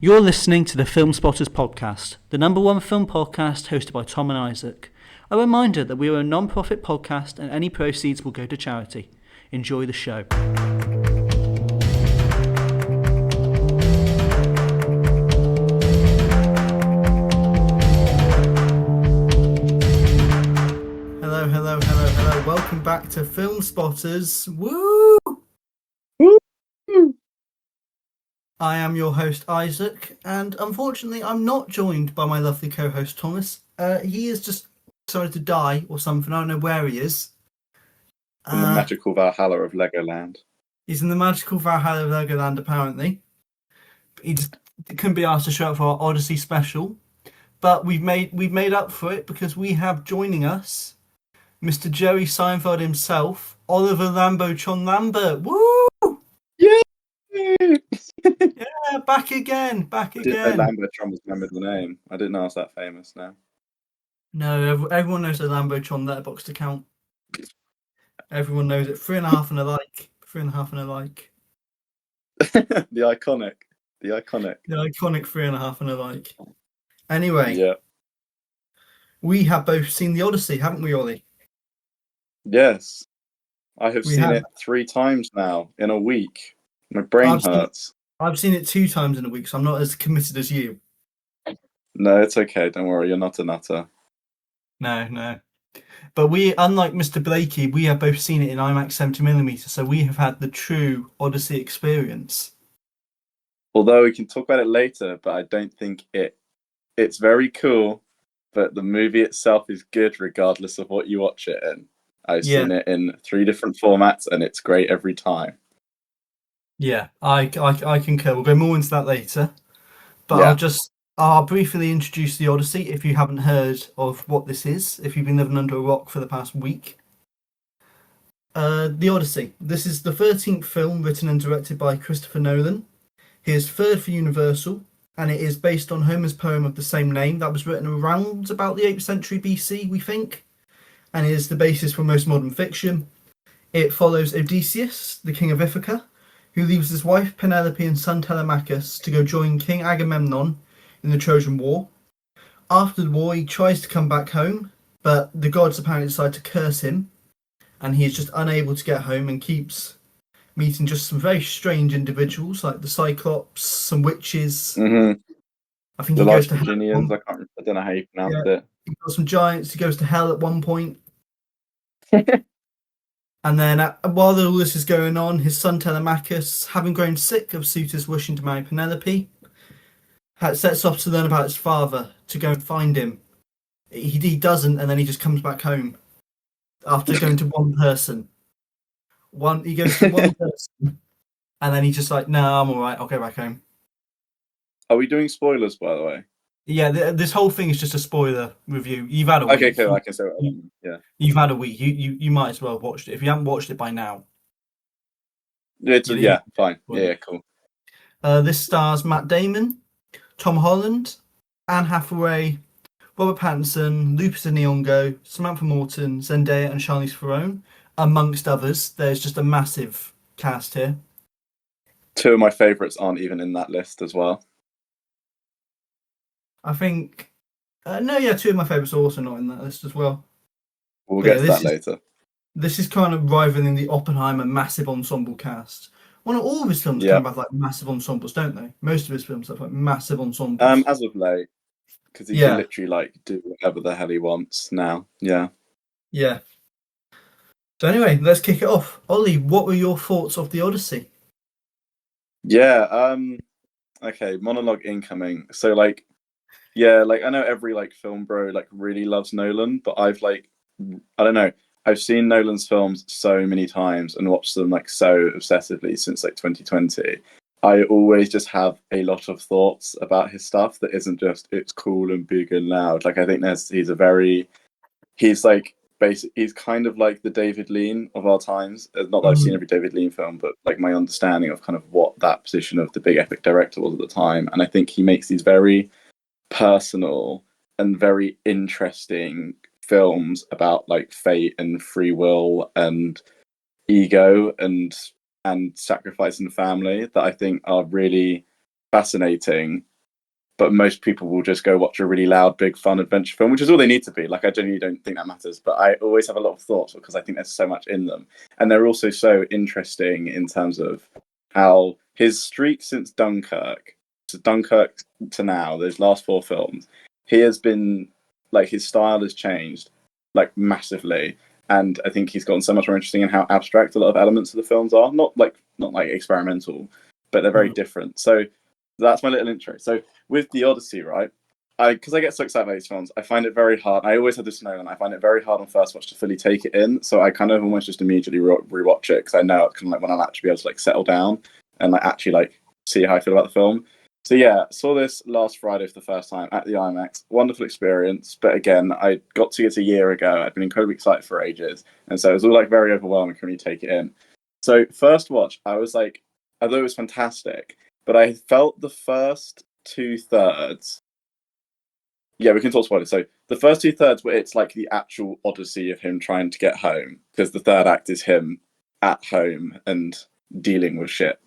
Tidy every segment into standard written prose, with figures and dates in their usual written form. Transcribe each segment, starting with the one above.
You're listening to the Filmspotters podcast, the number one film podcast hosted by Tom and Isaac. A reminder that we are a non-profit podcast and any proceeds will go to charity. Enjoy the show. Hello. Welcome back to Filmspotters. Woo! I am your host, Isaac, and unfortunately I'm not joined by my lovely co-host, Thomas. He is just decided to die or something. I don't know where he is. In the magical Valhalla of Legoland. He's in the magical Valhalla of Legoland, apparently. He just couldn't be asked to show up for our Odyssey special. But we've made up for it because we have joining us Mr. Jerry Seinfeld himself, Ollie Lambert. Woo! Yay! Yeah, back again. I didn't know Lambert was remembered the name. I didn't know I was that famous now. No, everyone knows the Lambotron Letterboxd account. Everyone knows it. 3.5 and a like. 3.5 and a like. The iconic. The iconic 3.5 and a like. Anyway. Yeah. We have both seen the Odyssey, haven't we, Ollie? Yes. I have seen it 3 times now in a week. My brain hurts. I've seen it 2 times in a week, so I'm not as committed as you. No, it's okay. Don't worry. You're not a nutter. No. But we, unlike Mr. Blakey, we have both seen it in IMAX 70mm, so we have had the true Odyssey experience. Although we can talk about it later, but I don't think it's very cool, but the movie itself is good regardless of what you watch it in. I've seen it in 3 different formats, and it's great every time. Yeah, I concur. We'll go more into that later. But I'll briefly introduce the Odyssey if you haven't heard of what this is, if you've been living under a rock for the past week. The Odyssey. This is the 13th film written and directed by Christopher Nolan. He is 3rd for Universal, and it is based on Homer's poem of the same name that was written around about the 8th century BC, we think, and is the basis for most modern fiction. It follows Odysseus, the king of Ithaca, who leaves his wife Penelope and son Telemachus to go join King Agamemnon in the Trojan War. After the war, he tries to come back home, but the gods apparently decide to curse him, and he is just unable to get home and keeps meeting just some very strange individuals, like the Cyclops, some witches. Mm-hmm. I think he goes to hell. I don't know how you pronounce it. He got some giants. He goes to hell at one point. And then while all this is going on, his son Telemachus, having grown sick of suitors wishing to marry Penelope, sets off to learn about his father, to go and find him. He doesn't, and then he just comes back home after going to one person. He goes to one person, and then he's just like, "No, I'm all right. I'll go back home." Are we doing spoilers, by the way? Yeah, this whole thing is just a spoiler review. You've had a week. Okay, cool. I can say yeah. You've had a week. You might as well have watched it. If you haven't watched it by now. Fine. Yeah, cool. This stars Matt Damon, Tom Holland, Anne Hathaway, Robert Pattinson, Lupita Nyong'o, Samantha Morton, Zendaya, and Charlize Theron, amongst others. There's just a massive cast here. 2 of my favourites aren't even in that list as well. I think... 2 of my favourites are also not in that list as well. We'll get to that later. This is kind of rivaling the Oppenheimer massive ensemble cast. Well, not all of his films come with like massive ensembles, don't they? Most of his films have like massive ensembles. As of late, because he can literally like do whatever the hell he wants now. Yeah. So anyway, let's kick it off. Ollie, what were your thoughts of the Odyssey? Yeah. Okay. Monologue incoming. So like, I know every like film bro like really loves Nolan, but I've like, I don't know. I've seen Nolan's films so many times and watched them like so obsessively since like 2020. I always just have a lot of thoughts about his stuff that isn't just it's cool and big and loud. Like I think he's like he's kind of like the David Lean of our times. Not that I've seen every David Lean film, but like my understanding of kind of what that position of the big epic director was at the time. And I think he makes these very personal and very interesting films about like fate and free will and ego and sacrifice and family that I think are really fascinating but most people will just go watch a really loud, big, fun adventure film, which is all they need to be. Like, I genuinely don't think that matters, but I always have a lot of thoughts because I think there's so much in them. And they're also so interesting in terms of how his streak since Dunkirk to now, those last 4 films, he has been, like, his style has changed, like, massively. And I think he's gotten so much more interesting in how abstract a lot of elements of the films are. Not like experimental, but they're very different. So that's my little intro. So with the Odyssey, right? Because I get so excited about these films, I find it very hard. I always have this Nolan. I find it very hard on first watch to fully take it in. So I kind of almost just immediately rewatch it because I know it's kind of like when I'll actually be able to like settle down and like actually like see how I feel about the film. So yeah, saw this last Friday for the first time at the IMAX. Wonderful experience, but again, I got to it a year ago. I'd been incredibly excited for ages, and so it was all like very overwhelming for me to take it in. So first watch, I was like, although it was fantastic, but I felt the first 2/3. Yeah, we can talk spoilers. So the first 2/3 where it's like the actual Odyssey of him trying to get home, because the third act is him at home and dealing with shit.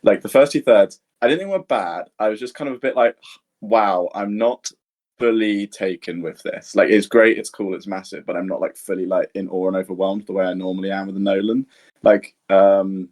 Like the first 2/3, I didn't think were bad. I was just kind of a bit like, wow, I'm not fully taken with this. Like, it's great, it's cool, it's massive, but I'm not like fully like in awe and overwhelmed the way I normally am with the Nolan. Like, so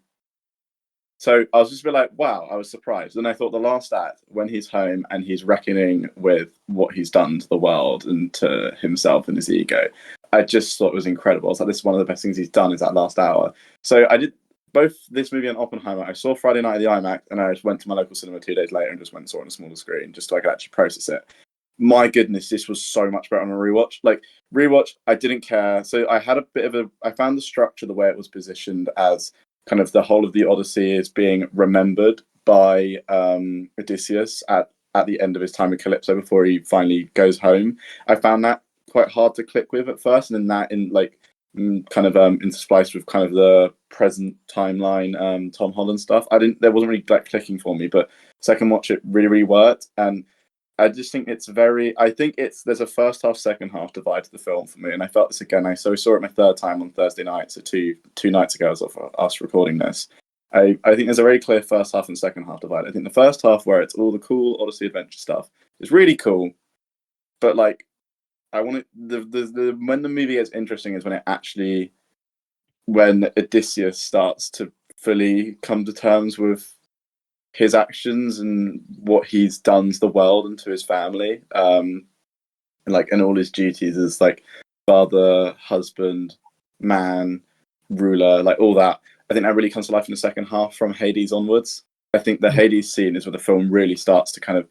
I was just a bit like, wow, I was surprised. And I thought the last act, when he's home and he's reckoning with what he's done to the world and to himself and his ego, I just thought it was incredible. I was like, this is one of the best things he's done is that last hour. So I did both this movie and Oppenheimer. I saw Friday night at the IMAX, and I just went to my local cinema 2 days later and just went and saw it on a smaller screen just so I could actually process it. My goodness, this was so much better on a rewatch. Like, rewatch, I didn't care. So I had a bit of I found the structure, the way it was positioned as kind of the whole of the Odyssey is being remembered by Odysseus at the end of his time in Calypso before he finally goes home. I found that quite hard to click with at first, and then that in like kind of interspliced with kind of the present timeline Tom Holland stuff. There wasn't really like clicking for me, but second watch it really worked. And I just think there's a first half, second half divide to the film for me, and I felt this again. I saw it my third time on Thursday night, so two nights ago as of us recording this. I think there's a very clear first half and second half divide. I think the first half, where it's all the cool Odyssey adventure stuff, is really cool, but like I want it. The when the movie gets interesting is when Odysseus starts to fully come to terms with his actions and what he's done to the world and to his family, and all his duties as like father, husband, man, ruler, like all that. I think that really comes to life in the second half from Hades onwards. I think the Hades scene is where the film really starts to kind of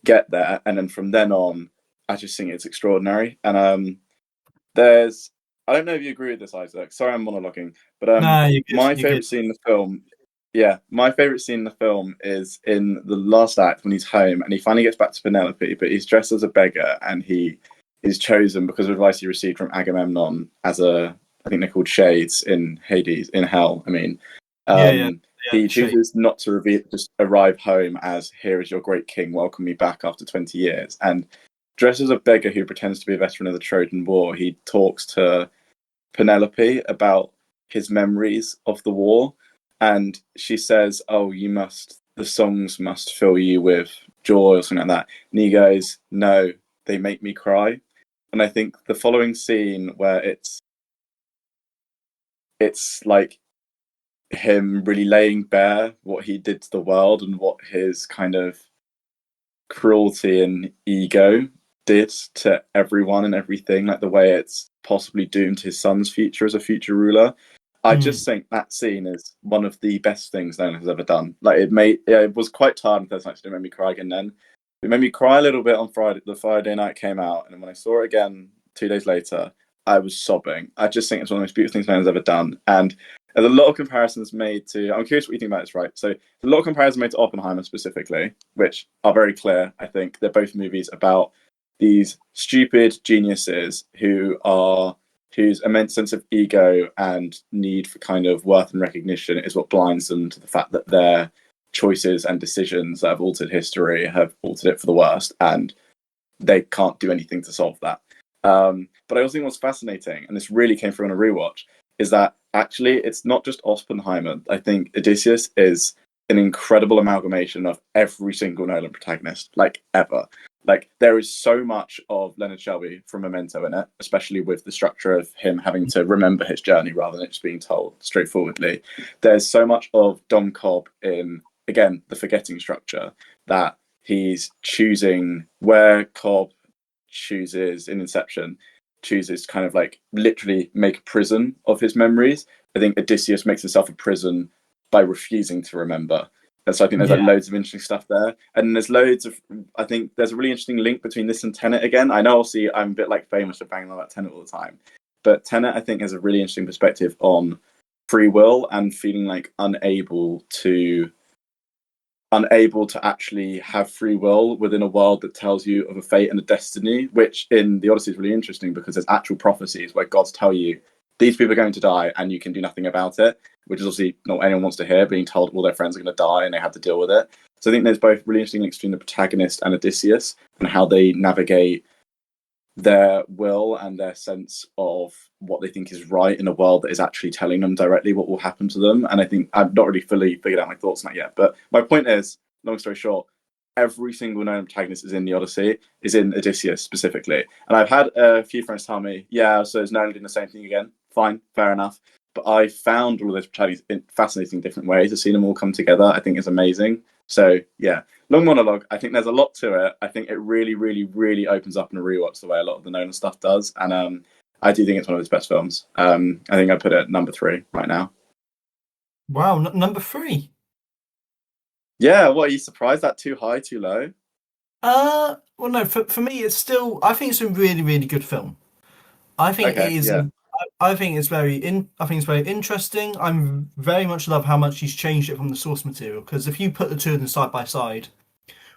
get there, and then from then on, I just think it's extraordinary. And I don't know if you agree with this, Isaac. Sorry, I'm monologuing, but Nah, you're good. my favorite scene in the film. Yeah, my favorite scene in the film is in the last act when he's home and he finally gets back to Penelope, but he's dressed as a beggar and he is chosen because of advice he received from Agamemnon I think they're called shades in Hades, in hell. I mean, he chooses not to just arrive home as, here is your great king, welcome me back after 20 years. And dressed as a beggar who pretends to be a veteran of the Trojan War, he talks to Penelope about his memories of the war. And she says, oh, the songs must fill you with joy or something like that. And he goes, no, they make me cry. And I think the following scene where it's like him really laying bare what he did to the world and what his kind of cruelty and ego did to everyone and everything, like the way it's possibly doomed his son's future as a future ruler. I just think that scene is one of the best things Nolan has ever done. Like it was quite tired, and it made me cry again. Then it made me cry a little bit on Friday. The Friday night came out, and then when I saw it again 2 days later, I was sobbing. I just think it's one of the most beautiful things Nolan's ever done. And there's a lot of comparisons made to. I'm curious what you think about this, right? So there's a lot of comparisons made to Oppenheimer specifically, which are very clear. I think they're both movies about these stupid geniuses whose immense sense of ego and need for kind of worth and recognition is what blinds them to the fact that their choices and decisions that have altered history have altered it for the worst, and they can't do anything to solve that. But I also think what's fascinating, and this really came through on a rewatch, is that actually it's not just Oppenheimer. I think Odysseus is an incredible amalgamation of every single Nolan protagonist, like ever. Like there is so much of Leonard Shelby from Memento in it, especially with the structure of him having to remember his journey rather than it just being told straightforwardly. There's so much of Dom Cobb in, again, the forgetting structure, that he's choosing where Cobb chooses in Inception, chooses to kind of like literally make a prison of his memories. I think Odysseus makes himself a prison by refusing to remember. And so I think there's like loads of interesting stuff there. And there's loads of, I think there's a really interesting link between this and Tenet again. I know obviously I'm a bit like famous for banging on about Tenet all the time, but Tenet I think has a really interesting perspective on free will and feeling like unable to actually have free will within a world that tells you of a fate and a destiny, which in the Odyssey is really interesting because there's actual prophecies where gods tell you these people are going to die and you can do nothing about it, which is obviously not what anyone wants to hear, being told all their friends are going to die and they have to deal with it. So I think there's both really interesting links between the protagonist and Odysseus and how they navigate their will and their sense of what they think is right in a world that is actually telling them directly what will happen to them. And I think I've not really fully figured out my thoughts on that yet. But my point is, long story short, every single known protagonist is in the Odyssey, is in Odysseus specifically. And I've had a few friends tell me, yeah, so is Nolan doing the same thing again? Fine, fair enough. But I found all of those protagonists in fascinating different ways. To see them all come together, I think is amazing. So yeah, long monologue. I think there's a lot to it. I think it really, really, really opens up in a rewatch the way a lot of the Nolan stuff does. And I do think it's one of his best films. I think I put it at number 3 right now. Wow, number 3. Yeah, what, are you surprised that too high, too low? Well, no, for me, it's still. I think it's a really, really good film. I think it Okay, is. yeah. I think it's I think it's very interesting. I'm very much love how much he's changed it from the source material. Because if you put the two of them side by side,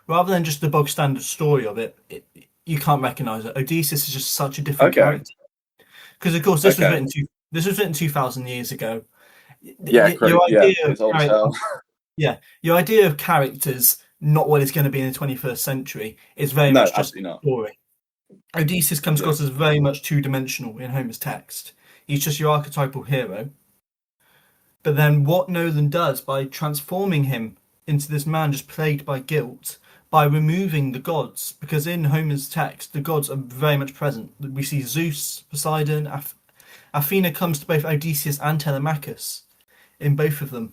rather than just the bog standard story of it, you can't recognize it. Odysseus is just such a different Okay, character. Because of course, okay. this was written 2,000 years ago. Yeah, Your yeah, idea of it's old as hell. yeah, your idea of characters, not what it's going to be in the 21st century, is very No, much just a absolutely not. story. Odysseus comes Yeah. across as very much two-dimensional in Homer's text. He's just your archetypal hero. But then what Nolan does by transforming him into this man just plagued by guilt, by removing the gods, because in Homer's text the gods are very much present. We see Zeus, Poseidon, Athena comes to both Odysseus and Telemachus in both of them.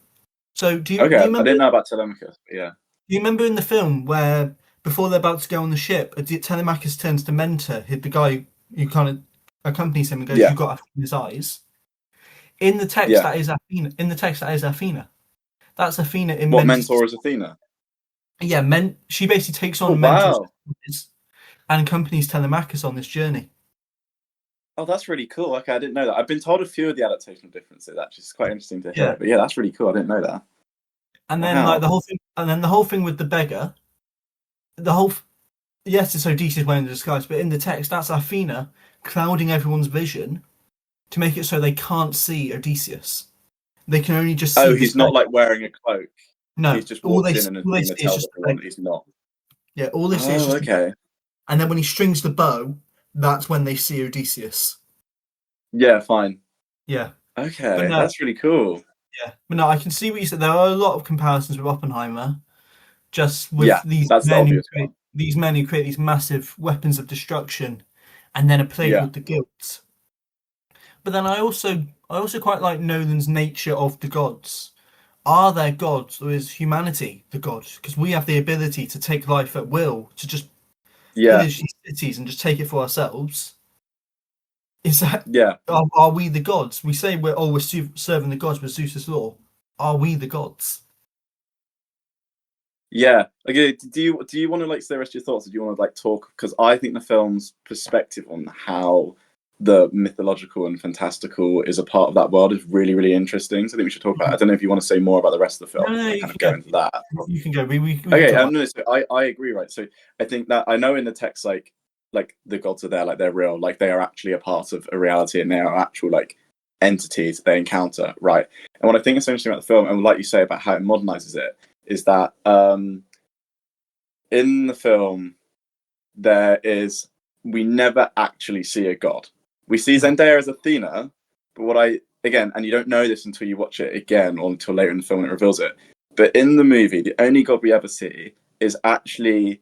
So Okay, do you I remember? didn't know about Telemachus, but yeah. Do you remember in the film where before they're about to go on the ship, Telemachus turns to Mentor, the guy who kind of accompanies him, and goes, Yeah, "You've got Athena's eyes." In the text, yeah. that is Athena. In the text, that is Athena. That's Athena in What Mentor's. mentor is Athena? Yeah, she basically takes Oh, on Mentor's wow. and accompanies Telemachus on this journey. Oh, that's really cool. Okay, I didn't know that. I've been told a few of the adaptational differences. Actually, it's quite interesting to Yeah, hear. But yeah, that's really cool. I didn't know that. and then like Wow. the whole thing with the beggar, the whole yes, it's Odysseus wearing the disguise, but in the text, that's Athena clouding everyone's vision to make it so they can't see Odysseus. They can only just see Oh, this he's not beggar. like wearing a cloak. No, He's just walks in and all they Athena see is tells just the everyone beggar. that he's not. Yeah, all they see is Oh, just the beggar. okay. And then when he strings the bow, that's when they see Odysseus. Yeah, fine. Yeah, but Okay, no, that's really cool. yeah, but no, I can see what you said. There are a lot of comparisons with Oppenheimer, just with Yeah, that's the obvious one. these men who create these massive weapons of destruction, and then are plagued Yeah, with the guilt. But then I also quite like Nolan's nature of the gods. Are there gods, or is humanity the gods? Because we have the ability to take life at will, to just yeah, pillage these cities and just take it for ourselves. Is that yeah. are we the gods? We say we're serving the gods with Zeus's law. Are we the gods? Yeah. Okay. Do you want to like say the rest of your thoughts, or do you want to like talk? Because I think the film's perspective on how the mythological and fantastical is a part of that world is really, really interesting. So I think we should talk about it. I don't know if you want to say more about the rest of the No, film no, before I you kind of can go go. into that. You can go. We can Okay. talk about No, so I agree. Right. So I think that I know in the text like the gods are there, like they're real, like they are actually a part of a reality, and they are actual like entities they encounter. Right. And what I think is so interesting about the film, and like you say about how it modernizes it, is that in the film we never actually see a god. We see No. Zendaya as Athena, but what I again, and you don't know this until you watch it again or until later in the film when it reveals it. But in the movie, the only god we ever see is actually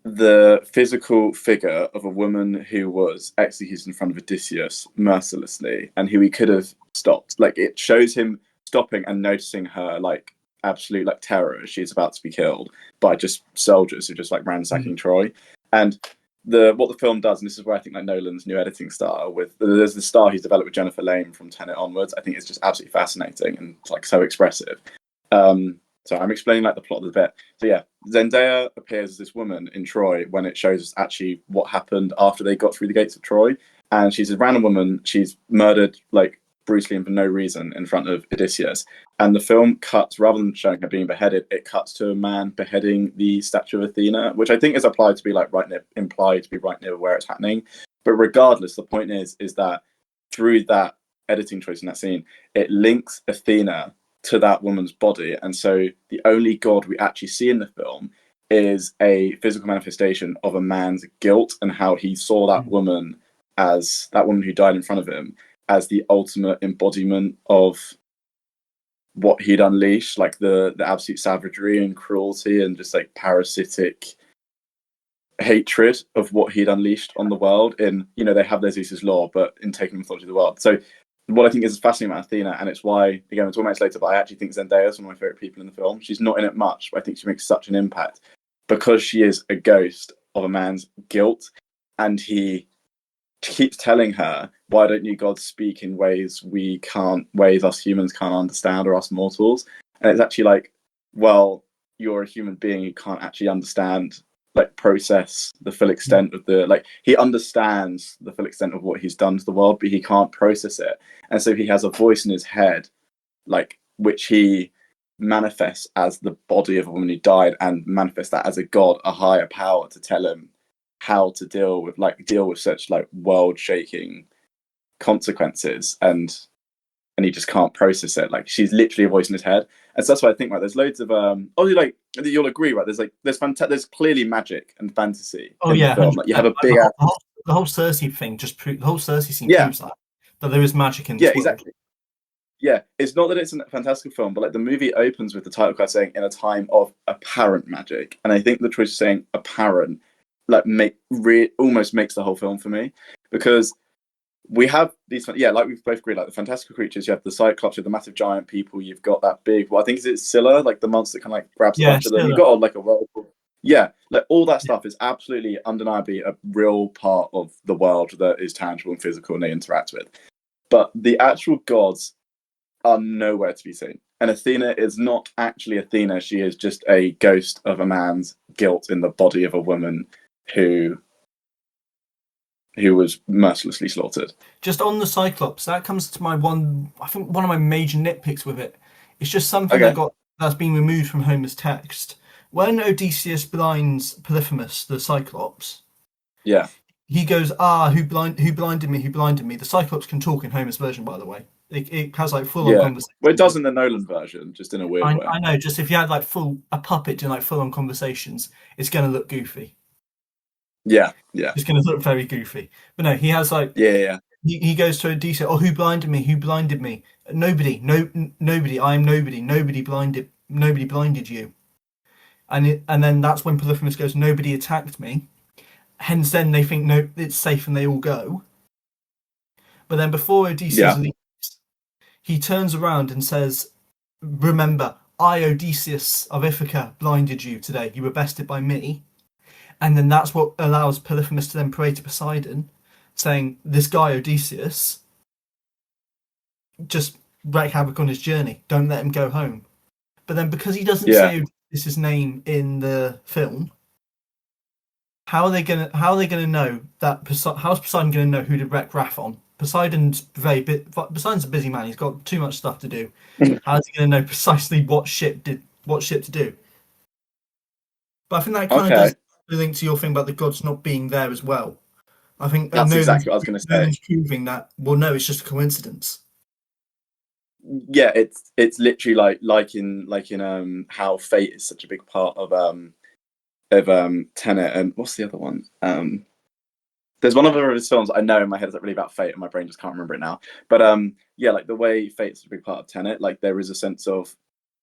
the physical figure of a woman who was executed in front of Odysseus mercilessly, and who he could have stopped. Like, it shows him stopping and noticing her like absolute like terror as she's about to be killed by just soldiers who just like ransacking Troy. And what the film does, and this is where I think like Nolan's new editing style with there's the style he's developed with Jennifer Lane from Tenet onwards. I think it's just absolutely fascinating and like so expressive. So I'm explaining like the plot of the bit. So yeah, Zendaya appears as this woman in Troy when it shows us actually what happened after they got through the gates of Troy. And she's a random woman. She's murdered like brutally and for no reason in front of Odysseus. And the film cuts, rather than showing her being beheaded, it cuts to a man beheading the statue of Athena, which I think is implied to be right near where it's happening. But regardless, the point is that through that editing choice in that scene, it links Athena to that woman's body, and so the only god we actually see in the film is a physical manifestation of a man's guilt and how he saw that woman who died in front of him as the ultimate embodiment of what he'd unleashed, like the absolute savagery and cruelty and just like parasitic hatred of what he'd unleashed on the world. In, you know, they have their Zeus's law, but in taking mythology of the world. So what I think is fascinating about Athena, and it's why, again, we'll talk about it later, but I actually think Zendaya is one of my favorite people in the film. She's not in it much, but I think she makes such an impact because she is a ghost of a man's guilt, and he keeps telling her, why don't you gods speak in ways ways us humans can't understand, or us mortals? And it's actually like, well, you're a human being who can't actually understand, like, process the full extent of he understands the full extent of what he's done to the world, but he can't process it. And so he has a voice in his head, like, which he manifests as the body of a woman who died, and manifests that as a god, a higher power, to tell him how to deal with such like world shaking consequences, and he just can't process it. Like, she's literally a voice in his head. And so that's what I think, right? There's loads of obviously, like, you'll agree, right? There's clearly magic and fantasy in the film. Like, you have a big the whole Cersei thing the whole Cersei scene Yeah. proves that there is magic in this world. Exactly. Yeah, it's not that it's a fantastical film, but like the movie opens with the title card saying "in a time of apparent magic," and I think the choice of saying "apparent" like almost makes the whole film for me, because we have these, like we've both agreed, like the fantastical creatures. You have the Cyclops, you have the massive giant people. You've got that big, I think it's Scylla, like the monster that kind of like grabs a bunch of them. You've got like a whirlpool. Yeah, like all that stuff is absolutely undeniably a real part of the world that is tangible and physical, and they interact with. But the actual gods are nowhere to be seen. And Athena is not actually Athena. She is just a ghost of a man's guilt in the body of a woman who was mercilessly slaughtered. Just on the Cyclops, that comes to my one of my major nitpicks with it. It's just something that's been removed from Homer's text. When Odysseus blinds Polyphemus, the Cyclops, yeah, he goes, who blinded me? The Cyclops can talk in Homer's version, by the way. It has like full on conversation. Well, it does in the Nolan version, just in a weird way. I know. Just if you had like a puppet doing like full on conversations, it's going to look goofy. Yeah. It's going to look very goofy. But no, he has like He goes to Odysseus. Oh, who blinded me? Who blinded me? Nobody. Nobody. I am nobody. Nobody blinded you. And then that's when Polyphemus goes, nobody attacked me. Hence, then they think, no, it's safe, and they all go. But then before Odysseus leaves, he turns around and says, remember, I, Odysseus of Ithaca, blinded you today. You were bested by me. And then that's what allows Polyphemus to then pray to Poseidon, saying, this guy, Odysseus, just wreak havoc on his journey. Don't let him go home. But then because he doesn't say Odysseus' name in the film, how are they gonna know that? How's Poseidon gonna know who to wreck wrath on? Poseidon's a busy man. He's got too much stuff to do. How's he gonna know precisely what ship to do? But I think that kind of does link to your thing about the gods not being there as well. I think that's exactly what I was going to say. Nolan's proving that. Well, no, it's just a coincidence. Yeah, it's literally like in how fate is such a big part of Tenet, and what's the other one? There's one of his films I know in my head is like really about fate, and my brain just can't remember it now. But like the way fate's a big part of Tenet, like there is a sense of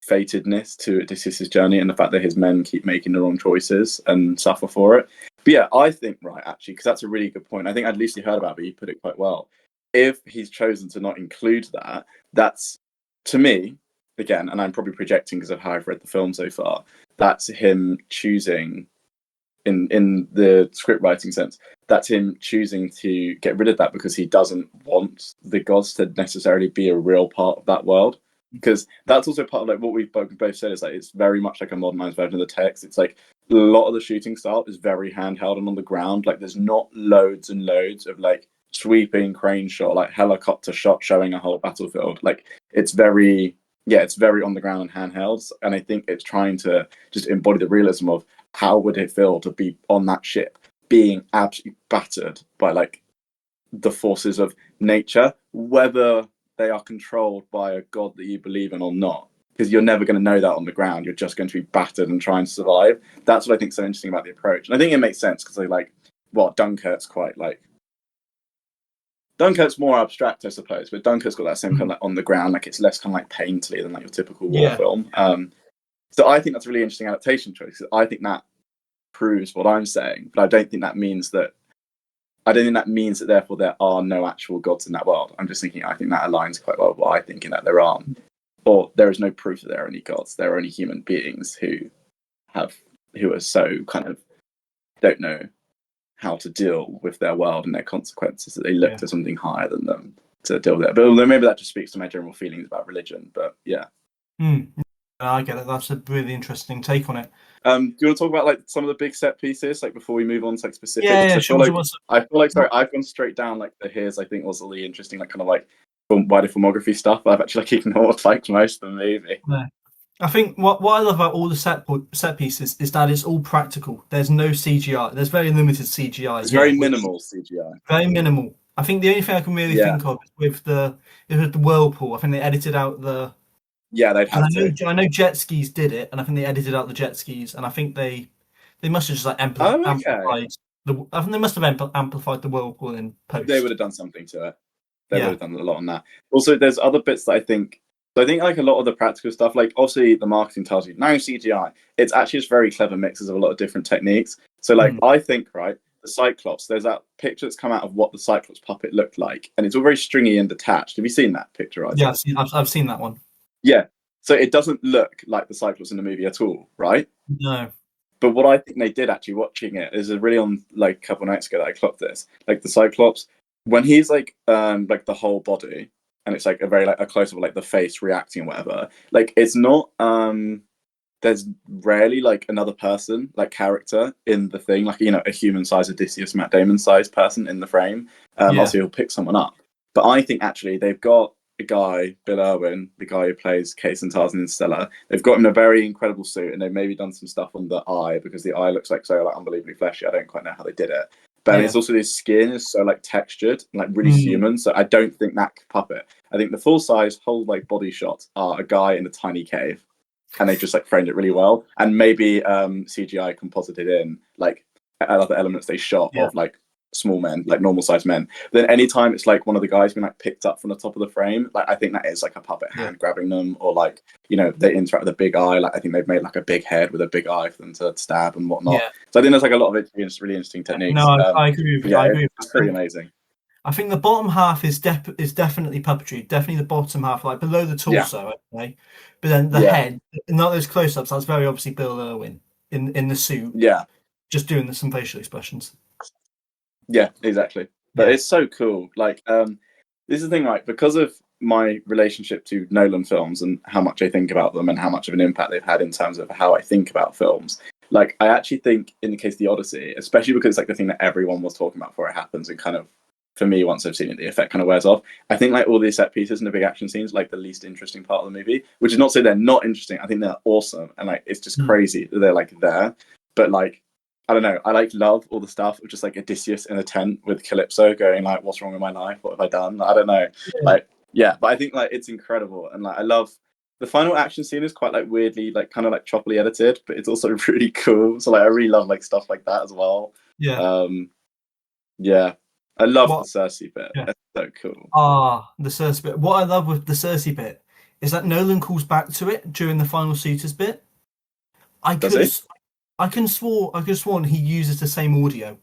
fatedness to Odysseus' journey and the fact that his men keep making the wrong choices and suffer for it. But yeah, I think, right, actually, because that's a really good point. I think I'd loosely heard about it, but you put it quite well. If he's chosen to not include that, that's, to me, again, and I'm probably projecting because of how I've read the film so far, that's him choosing, in the script writing sense, that's him choosing to get rid of that because he doesn't want the gods to necessarily be a real part of that world. Because that's also part of like what we've both said is like it's very much like a modernized version of the text. It's like a lot of the shooting style is very handheld and on the ground. Like there's not loads and loads of like sweeping crane shot, like helicopter shot showing a whole battlefield. Like it's very on the ground and handhelds. And I think it's trying to just embody the realism of how would it feel to be on that ship being absolutely battered by like the forces of nature, whether they are controlled by a god that you believe in or not, because you're never going to know that on the ground. You're just going to be battered and trying to survive. That's what I think is so interesting about the approach, and I think it makes sense because they like, well, Dunkirk's more abstract, I suppose, but Dunkirk's got that same kind of like on the ground, like it's less kind of like painterly than like your typical war film. So I think that's a really interesting adaptation choice. I think that proves what I'm saying, but I don't think that means that therefore there are no actual gods in that world. I'm just thinking I think that aligns quite well with what I think, in that there aren't, or there is no proof that there are any gods. There are only human beings who are so kind of don't know how to deal with their world and their consequences that they look to something higher than them to deal with it. But maybe that just speaks to my general feelings about religion. But yeah. I get it. That's a really interesting take on it. Do you want to talk about like some of the big set pieces, like before we move on to like specifics? Yeah, sure. I feel like sorry, I've gone straight down like the here's I think was really interesting, like kind of like wider filmography stuff. But I've actually like ignored like most of the movie. Yeah. I think what I love about all the set pieces is that it's all practical. There's no CGI. There's very limited CGI. It's very minimal CGI. Very minimal. I think the only thing I can really think of is with the whirlpool. I think they edited out the. Yeah, they'd have to. I know jet skis did it, and I think they edited out the jet skis, and I think they must have just like amplified the. I think they must have amplified the whirlpool in post. They would have done something to it. They would have done a lot on that. Also, there's other bits that I think. So I think like a lot of the practical stuff, like obviously the marketing tells you no CGI. It's actually just very clever mixes of a lot of different techniques. So like I think the Cyclops, there's that picture that's come out of what the Cyclops puppet looked like, and it's all very stringy and detached. Have you seen that picture? Right? Yeah, I've seen that one. Yeah. So it doesn't look like the Cyclops in the movie at all, right? No. But what I think they did actually watching it is really on like a couple of nights ago that I clocked this. Like the Cyclops, when he's like the whole body, and it's like a very like a close up of like the face reacting and whatever. Like it's not there's rarely like another person, like character in the thing, like a human sized Odysseus, Matt Damon sized person in the frame. Obviously he'll pick someone up. But I think actually they've got a guy, Bill Irwin, the guy who plays Case and Tarzan in Stellar. They've got him in a very incredible suit, and they've maybe done some stuff on the eye because the eye looks like so like unbelievably fleshy. I don't quite know how they did it. But it's also his skin is so like textured, like really human. So I don't think that puppet. I think the full size whole like body shots are a guy in a tiny cave, and they just like framed it really well. And maybe CGI composited in like other elements they shot of like small men, like normal sized men. But then anytime it's like one of the guys being like picked up from the top of the frame, like I think that is like a puppet hand grabbing them, or like they interact with a big eye. Like I think they've made like a big head with a big eye for them to stab and whatnot. So I think there's like a lot of it really interesting techniques. No, I agree with you. I agree. It's pretty amazing. I think the bottom half is definitely puppetry. Definitely the bottom half, like below the torso, okay. But then the head, not those close-ups. That's very obviously Bill Irwin in the suit. Yeah, just doing some facial expressions. Yeah, exactly. But it's so cool. Like, this is the thing, right? Because of my relationship to Nolan films and how much I think about them and how much of an impact they've had in terms of how I think about films. Like, I actually think in the case of the Odyssey, especially because it's like the thing that everyone was talking about before it happens, and kind of, for me, once I've seen it, the effect kind of wears off. I think like all these set pieces and the big action scenes, like the least interesting part of the movie, which is not to say they're not interesting. I think they're awesome. And like, it's just crazy that they're like there. But like, I don't know. I like love all the stuff of just like Odysseus in a tent with Calypso going like, "What's wrong with my life? What have I done?" I don't know. But I think like it's incredible, and like I love the final action scene is quite like weirdly like kind of like choppily edited, but it's also really cool. So like I really love like stuff like that as well. I love the Cersei bit. It's so cool. The Cersei bit. What I love with the Cersei bit is that Nolan calls back to it during the final suitors bit. I Does could he? have, I could have sworn he uses the same audio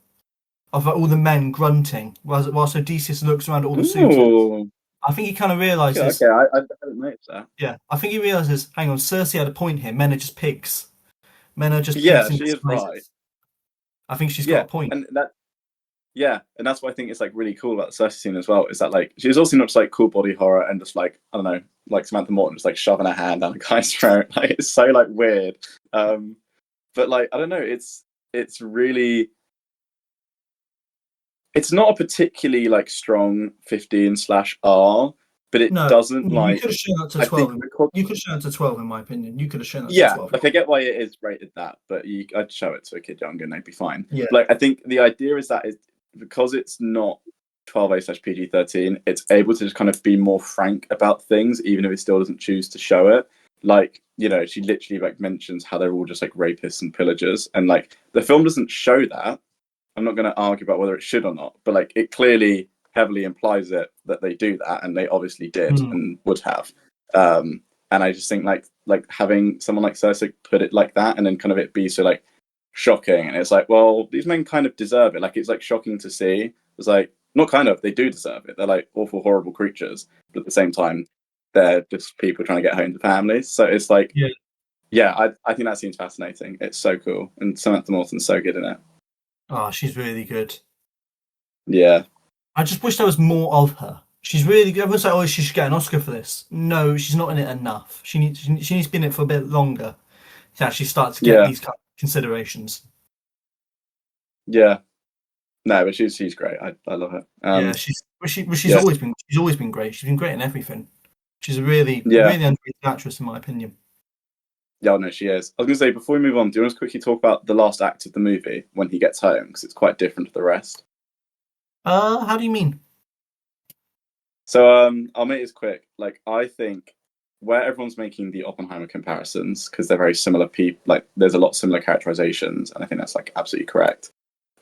of all the men grunting whilst Odysseus looks around at all the suitors. Ooh. I think he kind of Okay, realizes, okay. I didn't notice that. yeah, I think he realizes, hang on, Cersei had a point here. Men are just pigs. Men are just Yeah, pigs in she is right. disguises. I think she's got Yeah, a point. and that yeah, and that's what I think is like really cool about the Cersei scene as well. Is that like she's also not just like cool body horror and just like I don't know, like Samantha Morton just like shoving her hand down a guy's throat. Like it's so like weird. But like I don't know, it's really it's not a particularly like strong 15/R, but it No, doesn't you could like have shown that to I think 12. because You could have shown that to 12, in my opinion. You could have shown that to yeah, 12. like I get why it is rated that, but I'd show it to a kid younger and they'd be fine. Yeah. Like I think the idea is that is because it's not 12A/PG-13, it's able to just kind of be more frank about things, even if it still doesn't choose to show it. Like, you know, she literally like mentions how they're all just like rapists and pillagers, and like the film doesn't show that. I'm not going to argue about whether it should or not, but like it clearly heavily implies it that they do that, and they obviously did Mm. and would have. And I just think like having someone like Cersei put it like that, and then kind of it be so like shocking, and it's like, well, these men kind of deserve it. Like it's like shocking to see. It's like not kind of, they do deserve it. They're like awful, horrible creatures, but at the same time, they're just people trying to get home to families. So it's like, Yeah. yeah, I think that seems fascinating. It's so cool, and Samantha Morton's so good in it. Oh, she's really good. Yeah. I just wish there was more of her. She's really good. Everyone's like, oh, she should get an Oscar for this. No, she's not in it enough. She needs to be in it for a bit longer to actually start to get Yeah, these kind of considerations. yeah. No, but she's great. I love her. Yeah, she's Yeah, always been great. She's been great in everything. She's a really yeah, really underrated actress, in my opinion. yeah. No, she is. I was gonna say before we move on, do you want to quickly talk about the last act of the movie when he gets home because it's quite different to the rest. How do you mean? So I'll make this quick. Like I think where everyone's making the Oppenheimer comparisons because they're very similar people. Like there's a lot of similar characterizations, and I think that's like absolutely correct.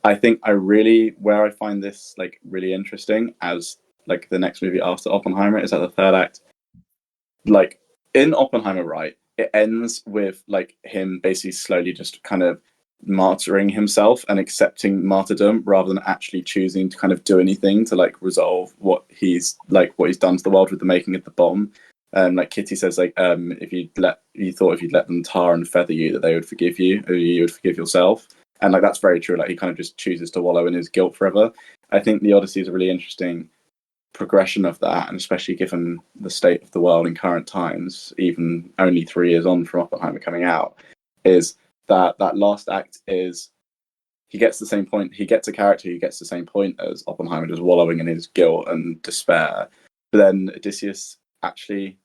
I think I really where I find this like really interesting as like the next movie after Oppenheimer is at the third act. Like in Oppenheimer, right? It ends with like him basically slowly just kind of martyring himself and accepting martyrdom rather than actually choosing to kind of do anything to like resolve what he's done to the world with the making of the bomb. Like Kitty says, like if you'd let them tar and feather you, that they would forgive you, or you would forgive yourself. And like that's very true. Like he kind of just chooses to wallow in his guilt forever. I think the Odyssey is a really interesting progression of that, and especially given the state of the world in current times, even only 3 years on from Oppenheimer coming out, is that last act is he gets the same point. He gets a character who gets the same point as Oppenheimer, just wallowing in his guilt and despair. But then Odysseus actually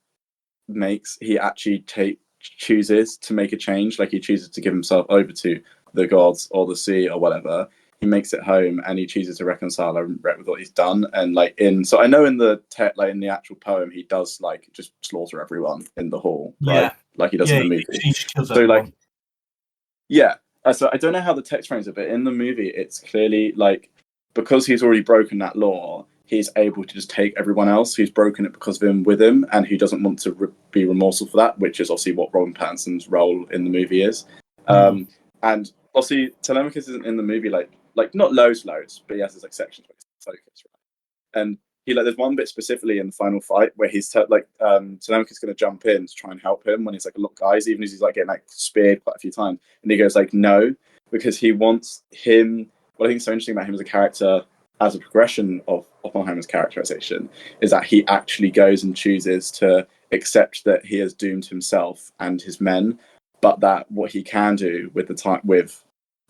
chooses to make a change. Like he chooses to give himself over to the gods or the sea or whatever. He makes it home and he chooses to reconcile and with what he's done. And so I know in the in the actual poem he does like just slaughter everyone in the hall, right? Yeah, Like he does in yeah, the movie. she just kills So like everyone. yeah. So I don't know how the text frames it, but in the movie it's clearly like because he's already broken that law, he's able to just take everyone else who's broken it because of him with him, and who doesn't want to be remorseful for that, which is obviously what Robin Pattinson's role in the movie is. Mm. And obviously Telemachus isn't in the movie like not loads, but he has his like sections where he's focused, right? And he like there's one bit specifically in the final fight where he's Telemachus is going to jump in to try and help him when he's like, look guys, even as he's like getting like speared quite a few times, and he goes like no, because he wants him. What I think is so interesting about him as a character, as a progression of Oppenheimer's characterization, is that he actually goes and chooses to accept that he has doomed himself and his men, but that what he can do with the time with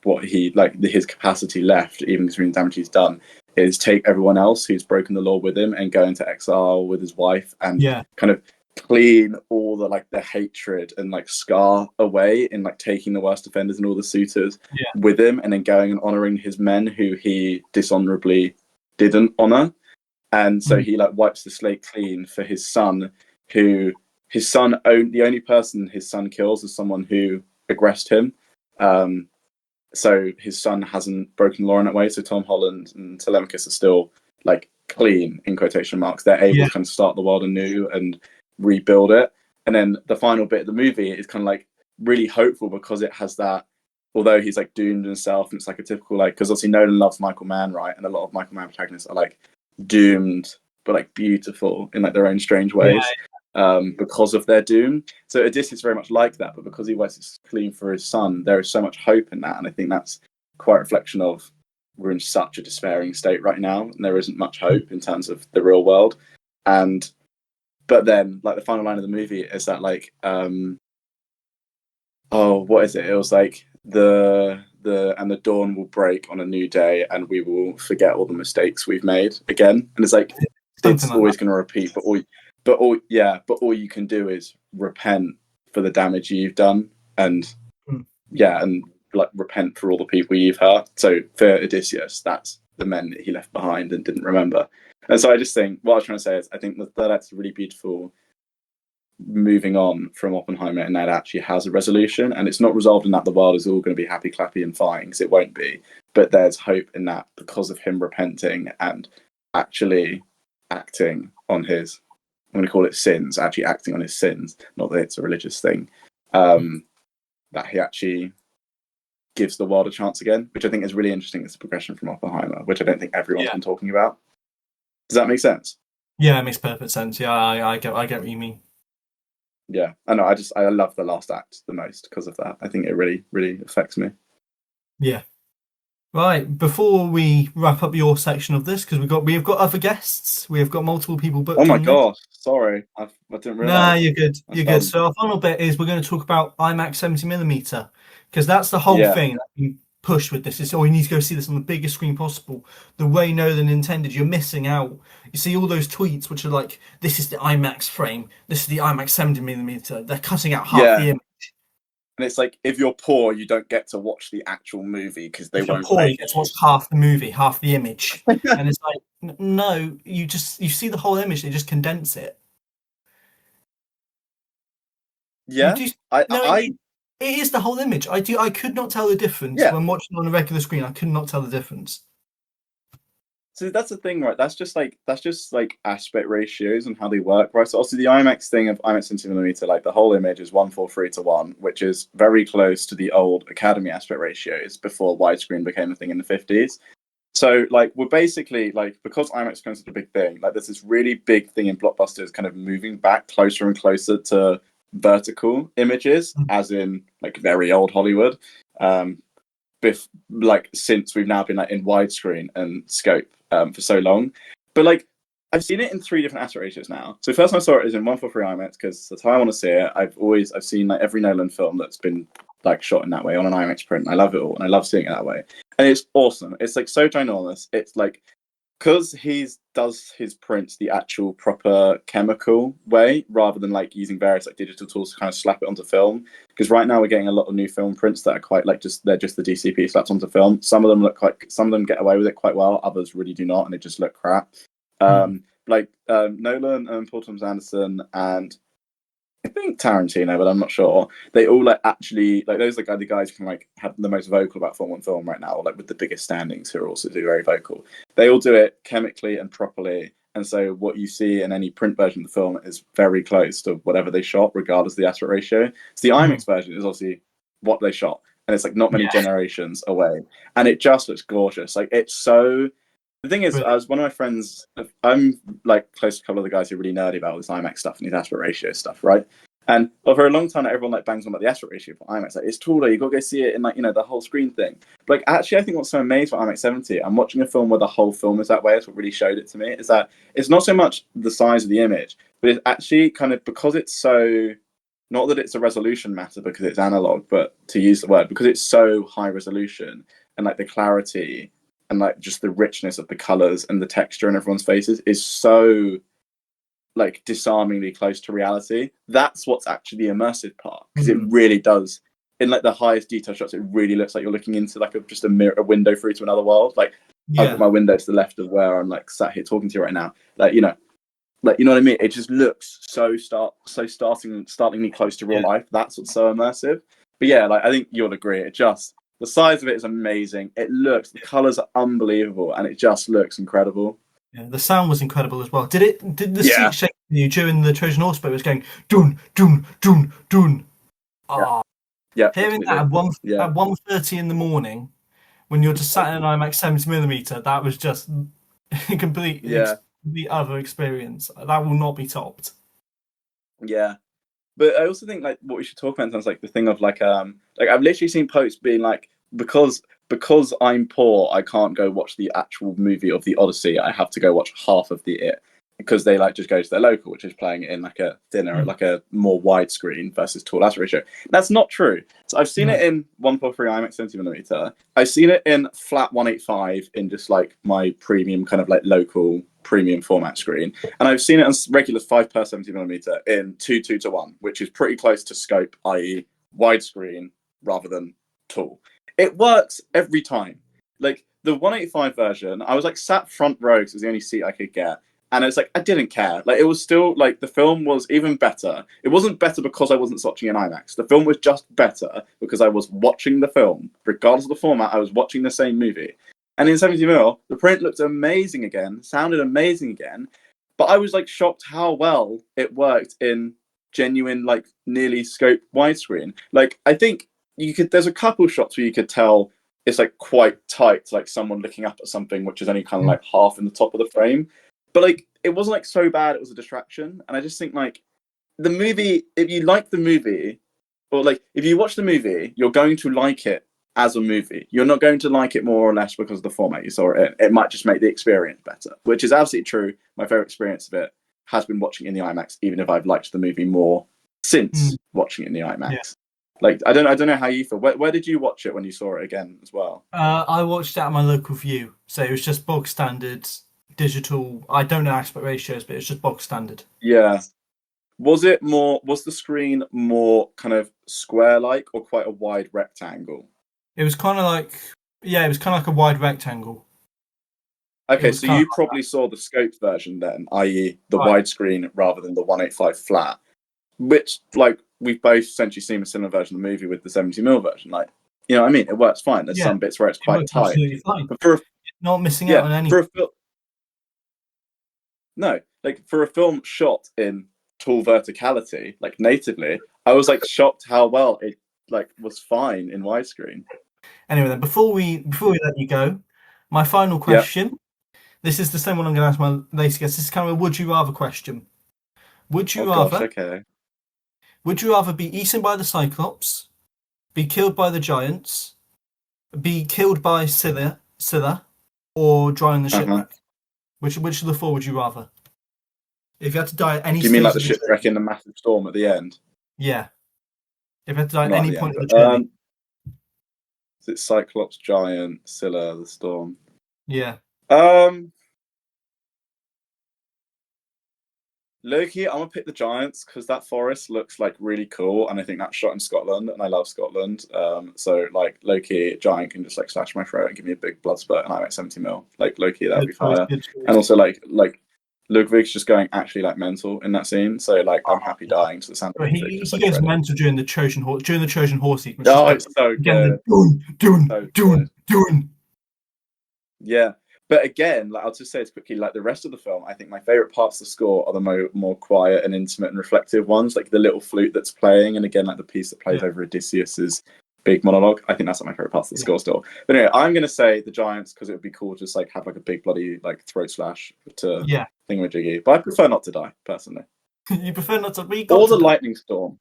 what he like his capacity left, even considering the damage he's done, is take everyone else who's broken the law with him and go into exile with his wife and Yeah, kind of clean all the like the hatred and like scar away in like taking the worst offenders and all the suitors yeah, with him and then going and honoring his men who he dishonorably didn't honor. And so mm. he like wipes the slate clean for his son, who the only person his son kills is someone who aggressed him. So his son hasn't broken law in that way. So Tom Holland and Telemachus are still like clean in quotation marks. They're able Yeah, to kind of start the world anew and rebuild it. And then the final bit of the movie is kind of like really hopeful because it has that, although he's like doomed himself, and it's like a typical, like, because obviously Nolan loves Michael Mann, right? And a lot of Michael Mann protagonists are like doomed but like beautiful in like their own strange ways, because of their doom. So Odyssey is very much like that, but because he waits clean for his son, there is so much hope in that. And I think that's quite a reflection of, we're in such a despairing state right now, and there isn't much hope in terms of the real world. And but then like the final line of the movie is that like what is it? It was like the dawn will break on a new day, and we will forget all the mistakes we've made again. And it's like it's always going to repeat, but all you can do is repent for the damage you've done, and and like repent for all the people you've hurt. So for Odysseus, that's the men that he left behind and didn't remember. And so I just think what I was trying to say is I think that's really beautiful. Moving on from Oppenheimer, and that actually has a resolution, and it's not resolved in that the world is all going to be happy, clappy, and fine, because it won't be. But there's hope in that because of him repenting and actually acting on his, I'm going to call it sins, actually acting on his sins, not that it's a religious thing, that he actually gives the world a chance again, which I think is really interesting. It's a progression from Oppenheimer, which I don't think everyone's been talking about. Does that make sense? Yeah, it makes perfect sense. Yeah, I get what you mean. Yeah, I know. I love the last act the most because of that. I think it really, really affects me. Yeah. Right. Before we wrap up your section of this, because we've got other guests. We have got multiple people booked. Oh my gosh! Sorry, I didn't realize. Nah, you're good. You're good. So our final bit is we're going to talk about IMAX 70mm, because that's the whole thing that we pushed with this. It's you need to go see this on the biggest screen possible. The way Nolan intended. You're missing out. You see all those tweets which are like, "This is the IMAX frame. This is the IMAX 70mm." They're cutting out half the image. And it's like, if you're poor, you don't get to watch the actual movie because they won't. You get to watch half the movie, half the image, and it's like, no, you see the whole image. They just condense it. Yeah, it is the whole image. I could not tell the difference when watching on a regular screen. I could not tell the difference. So that's the thing, right? That's just like aspect ratios and how they work, right? So also the IMAX thing of IMAX 70mm, like the whole image is 1:43:1, which is very close to the old Academy aspect ratios before widescreen became a thing in the 50s. So like we're basically like, because IMAX becomes such a big thing, like there's this really big thing in blockbusters kind of moving back closer and closer to vertical images, as in like very old Hollywood. Like since we've now been like in widescreen and scope for so long, but like I've seen it in 3 different aspect ratios now. So first time I saw it is in 1:43 IMAX because that's how I want to see it. I've seen like every Nolan film that's been like shot in that way on an IMAX print. I love it all, and I love seeing it that way, and it's awesome. It's like so ginormous. It's like, because he does his prints the actual proper chemical way rather than like using various like digital tools to kind of slap it onto film. Because right now we're getting a lot of new film prints that are quite like they're just the DCP slapped onto film. Some of them get away with it quite well. Others really do not, and they just look crap. Like Nolan and Paul Thomas Anderson and I think Tarantino, but I'm not sure. They all like actually like those are the guys who can like have the most vocal about film on film right now, or like with the biggest standings who are also very vocal. They all do it chemically and properly, and so what you see in any print version of the film is very close to whatever they shot, regardless of the aspect ratio. So the IMAX version is obviously what they shot, and it's like not many generations away, and it just looks gorgeous. Like it's so. The thing is, as one of my friends, I'm like close to a couple of the guys who are really nerdy about all this IMAX stuff and these aspect ratio stuff, right? And for a long time, everyone like bangs on about the aspect ratio for IMAX. Like it's taller, you got to go see it in like the whole screen thing. But like actually, I think what's so amazing about IMAX 70, I'm watching a film where the whole film is that way. It's what really showed it to me. Is that it's not so much the size of the image, but it's actually kind of because it's so. Not that it's a resolution matter because it's analog, but to use the word, because it's so high resolution and like the clarity and like just the richness of the colors and the texture in everyone's faces is so like disarmingly close to reality. That's what's actually the immersive part, because it really does, in like the highest detail shots, it really looks like you're looking into like a window through to another world. Like I've got my window to the left of where I'm like sat here talking to you right now. Like you know what I mean? It just looks so startlingly close to real life. That's what's so immersive. But yeah, like I think you'll agree. The size of it is amazing. The colors are unbelievable, and it just looks incredible. Yeah, the sound was incredible as well. Did the seat shake you during the Trojan Horse boat was going dun dun dun dun. Yeah, Ah, yeah, hearing that absolutely. Yeah, at 1:30 in the morning when you're just sat in an IMAX 70mm, that was just a complete yeah, the other experience. That will not be topped. yeah. But I also think like what we should talk about sounds like the thing of like I've literally seen posts being like because I'm poor I can't go watch the actual movie of the Odyssey. I have to go watch half of the it because they like just go to their local, which is playing it in like a thinner, like a more widescreen versus tall aspect ratio. That's not true. So I've seen No. it in 1.3 IMAX 70mm. I've seen it in flat 185 in just like my premium kind of like local premium format screen, and I've seen it on regular 5 per 70mm in 2:2:1, which is pretty close to scope, i.e., widescreen rather than tall. It works every time. Like the 185 version, I was like sat front row because it was the only seat I could get, and it's like I didn't care. Like it was still like the film was even better. It wasn't better because I wasn't watching in IMAX. The film was just better because I was watching the film, regardless of the format. I was watching the same movie. And in 70mm, the print looked amazing again, sounded amazing again, but I was like shocked how well it worked in genuine, like nearly scope widescreen. Like I think there's a couple shots where you could tell it's like quite tight, like someone looking up at something which is only kind of like half in the top of the frame. But like it wasn't like so bad it was a distraction. And I just think like the movie, if you like the movie, or like if you watch the movie, you're going to like it as a movie. You're not going to like it more or less because of the format you saw it in. It might just make the experience better, which is absolutely true. My favorite experience of it has been watching it in the IMAX, even if I've liked the movie more since watching it in the IMAX. Yeah. Like I don't know how you feel. Where did you watch it when you saw it again as well? I watched it at my local view, so it was just bog standard digital. I don't know aspect ratios, but it's just bog standard. Yeah. Was the screen more kind of square like or quite a wide rectangle? It was kind of like, yeah, it was kind of like a wide rectangle. It Okay, was so kind of you probably saw the scoped version then, i.e. the right. widescreen rather than the 185 flat, which like we've both essentially seen a similar version of the movie with the 70mm version. Like, you know what I mean? It works fine. There's Yeah, some bits where it's it quite worked tight. absolutely fine. But for a, Not missing out yeah, on any. for a film no, like for a film shot in tall verticality, like natively, I was like shocked how well it like was fine in widescreen. Anyway, then before we let you go, my final Yeah. question. This is the same one I'm going to ask my latest guest. This is kind of a would you rather question. Would Oh you gosh, rather? okay. Would you rather be eaten by the Cyclops, be killed by the Giants, be killed by Scylla, or drown in the Uh-huh. shipwreck? Which of the four would you rather? If you had to die at any Do you mean like stage the of the shipwreck journey, in the massive storm at the end? yeah. If you had to die at Not at any the point end. of the journey, Is it Cyclops, Giant, Scylla, the Storm? yeah. Um, Loki, I'm gonna pick the Giants because that forest looks like really cool, and I think that's shot in Scotland, and I love Scotland. So like Loki, Giant can just like slash my throat and give me a big blood spurt, and I'm at 70mm. Like Loki, that would Good be choice. fire. Good And choice. also like Ludwig's just going actually like mental in that scene. So like I'm Oh, happy dying to the sound of but Ludwig just he like goes shredding. mental during the Trojan horse sequence. Just Oh, go it's so again. good, The so good. doing. Yeah, but again, like I'll just say it quickly, like the rest of the film, I think my favorite parts of the score are the more quiet and intimate and reflective ones, like the little flute that's playing, and again, like the piece that plays Yeah, over Odysseus's big monologue. I think that's like my favorite parts of the yeah, score still. But anyway, I'm gonna say the Giants because it would be cool to just like have like a big bloody like throat slash to yeah. thingamajiggy. But I prefer not to die personally. You prefer not to. We got Or to the die. lightning storm.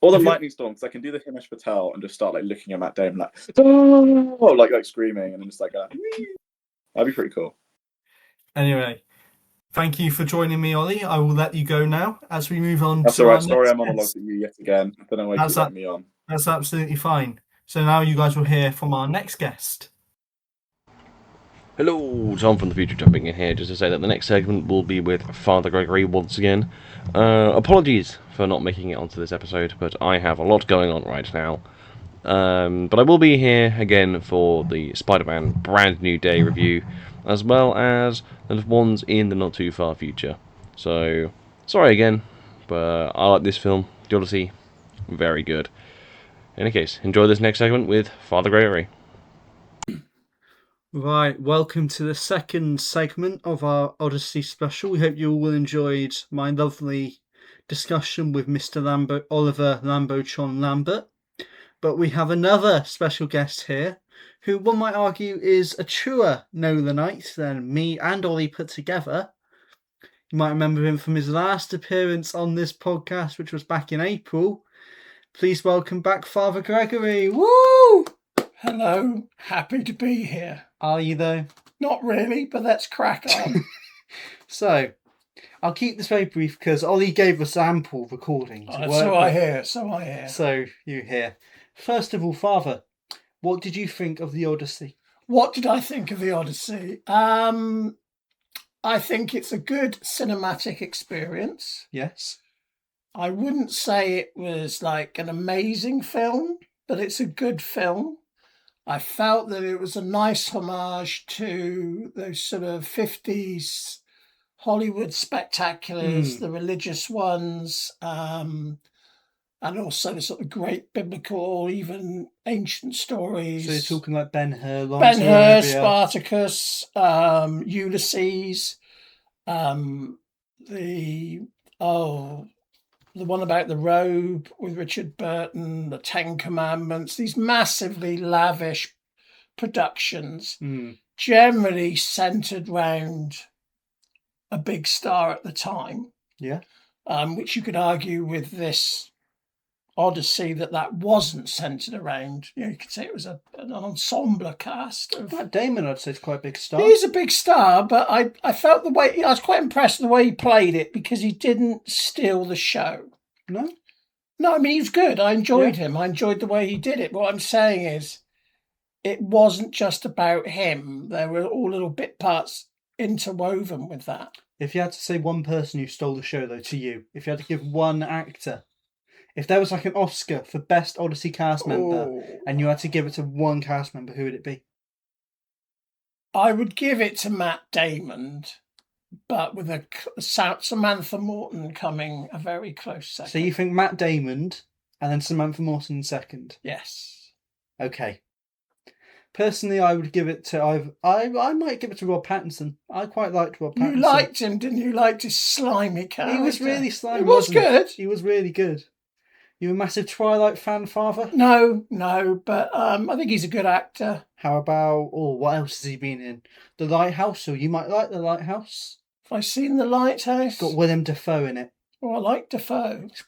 Or the If you lightning storm, because I can do the Himesh Patel and just start like looking at Matt Damon like, oh, like screaming and then just like that'd be pretty cool. anyway, thank you for joining me, Ollie. I will let you go now as we move on That's to all our right. Sorry, I next monologued guest. at you yet again. I don't know why you That's keep that. letting me on. That's absolutely fine. So now you guys will hear from our next guest. Hello, Tom from the future jumping in here just to say that the next segment will be with Father Gregory once again. Apologies for not making it onto this episode, but I have a lot going on right now. But I will be here again for the Spider-Man Brand New Day review, as well as the ones in the not too far future. So, sorry again, but I like this film, the Odyssey, very good. In any case, enjoy this next segment with Father Gregory. Right, welcome to the second segment of our Odyssey special. We hope you all enjoyed my lovely discussion with Mr. Lambert, Oliver Lambochon Lambert. But we have another special guest here, who one might argue is a truer Nolanite than me and Ollie put together. You might remember him from his last appearance on this podcast, which was back in April. Please welcome back Father Gregory. Woo! Hello, happy to be here. Are you though? Not really, but let's crack on. So, I'll keep this very brief because Ollie gave us ample recordings. So I hear. So you hear. First of all, Father, what did you think of the Odyssey? What did I think of the Odyssey? I think it's a good cinematic experience. Yes. I wouldn't say it was like an amazing film, but it's a good film. I felt that it was a nice homage to those sort of 50s Hollywood spectaculars, the religious ones, and also the sort of great biblical or even ancient stories. So you're talking like Ben-Hur, Spartacus, Ulysses, the one about the robe with Richard Burton, the Ten Commandments, these massively lavish productions, generally centered round a big star at the time. Yeah. Which you could argue with this Odyssey that wasn't centered around. You could say it was an ensemble cast. Matt Damon, I'd say, is quite a big star. He's a big star, but I felt the way, I was quite impressed with the way he played it because he didn't steal the show. No? No, I mean, he was good. I enjoyed him. I enjoyed the way he did it. What I'm saying is, it wasn't just about him. There were all little bit parts interwoven with that. If you had to say one person who stole the show, though, to you, if you had to give one actor, if there was like an Oscar for Best Odyssey cast member, and you had to give it to one cast member, who would it be? I would give it to Matt Damon, but with Samantha Morton coming a very close second. So you think Matt Damon and then Samantha Morton second? Yes. Okay. Personally, I would give it to I might give it to Rob Pattinson. I quite liked Rob Pattinson. You liked him, didn't you? You liked his slimy character. He was really slimy. He was good. He was really good. You a massive Twilight fan, Father? No, but I think he's a good actor. How about, what else has he been in? The Lighthouse, or you might like The Lighthouse. Have I seen The Lighthouse? It's got Willem Dafoe in it. Oh, I like Dafoe. It's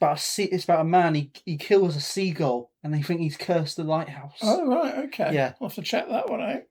about a man, he kills a seagull, and they think he's cursed the lighthouse. Oh, right, okay. Yeah. I'll have to check that one out.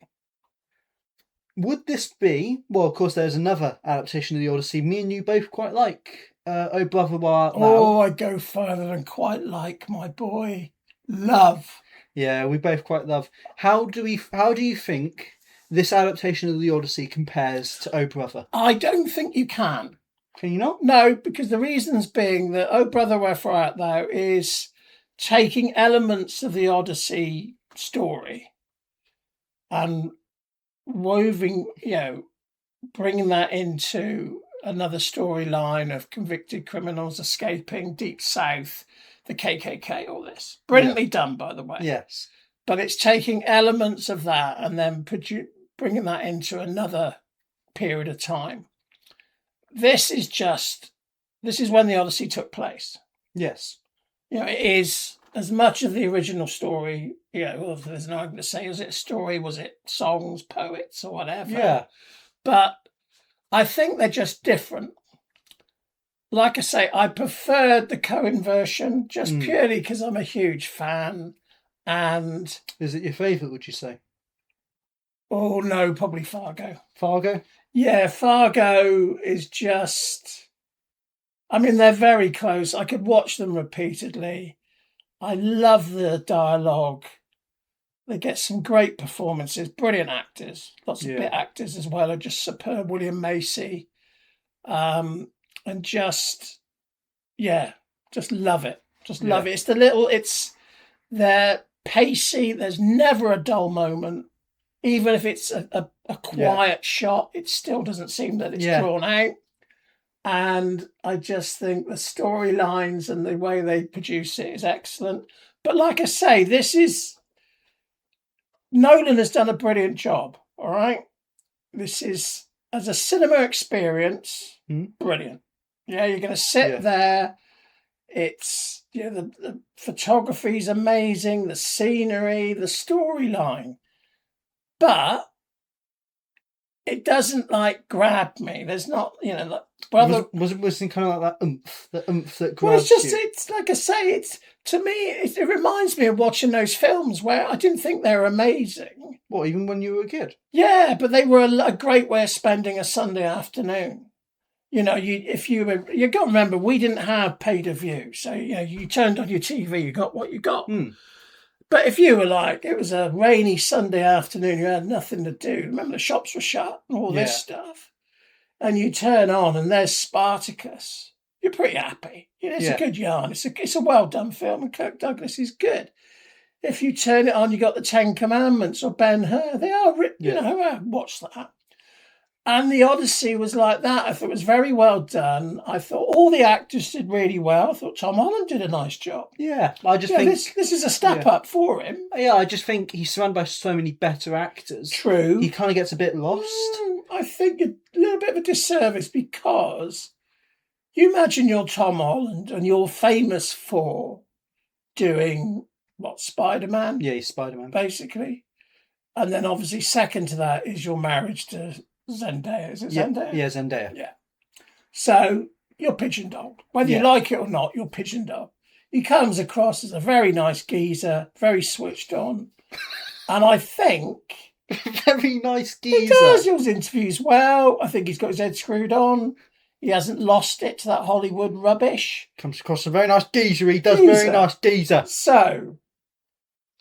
Would this be, well, of course, there's another adaptation of the Odyssey me and you both quite like. Oh, Brother, Where Art Thou? Oh, I'd go further than quite like, my boy. Love. Yeah, we both quite love. How do you think this adaptation of the Odyssey compares to Oh Brother? I don't think you can. Can you not? No, because the reasons being that Oh Brother, Where Art Thou is taking elements of the Odyssey story and bringing that into another storyline of convicted criminals escaping deep south, the KKK, all this. Brilliantly done, by the way. Yes. But it's taking elements of that and then bringing that into another period of time. This is when the Odyssey took place. Yes. It is as much of the original story, there's no argument to say, was it a story, was it songs, poets, or whatever? Yeah. But I think they're just different. Like I say, I preferred the Coen version just purely because I'm a huge fan. And is it your favourite, would you say? Oh, no, probably Fargo. Fargo? Yeah, Fargo is just... I mean, they're very close. I could watch them repeatedly. I love the dialogue. They get some great performances, brilliant actors. Lots of bit actors as well are just superb. William Macy. And just love it. Just love it. They're pacey. There's never a dull moment. Even if it's a quiet shot, it still doesn't seem that it's drawn out. And I just think the storylines and the way they produce it is excellent. But like I say, Nolan has done a brilliant job. All right. This is, as a cinema experience, Mm. brilliant. Yeah, you're going to sit there. It's, the photography is amazing, the scenery, the storyline. But it doesn't grab me. There's not, Was it kind of like the oomph that grabs well, it's just, you? it's like I say, to me, it reminds me of watching those films where I didn't think they were amazing. What, even when you were a kid? Yeah, but they were a great way of spending a Sunday afternoon. You got to remember, we didn't have pay-to-view. So, you turned on your TV, you got what you got. Mm. But if you were it was a rainy Sunday afternoon, you had nothing to do. Remember, the shops were shut and all this stuff. And you turn on and there's Spartacus. You're pretty happy. It's a good yarn. It's a well-done film, and Kirk Douglas is good. If you turn it on, you got the Ten Commandments or Ben-Hur. They are, I watched that. And the Odyssey was like that. I thought it was very well done. I thought all the actors did really well. I thought Tom Holland did a nice job. Yeah, I just think this is a step up for him. Yeah, I just think he's surrounded by so many better actors. True. He kind of gets a bit lost. I think a little bit of a disservice, because you imagine you're Tom Holland and you're famous for doing Spider-Man? Yeah, he's Spider-Man. Basically. And then obviously second to that is your marriage to Zendaya. Is it Zendaya? Yeah, Zendaya. Yeah. So you're pigeonholed. Whether you like it or not, you're pigeonholed. He comes across as a very nice geezer, very switched on. And I think... Very nice geezer. He does. He always interviews well. I think he's got his head screwed on. He hasn't lost it to that Hollywood rubbish. Comes across a very nice geezer. He does very nice geezer. So,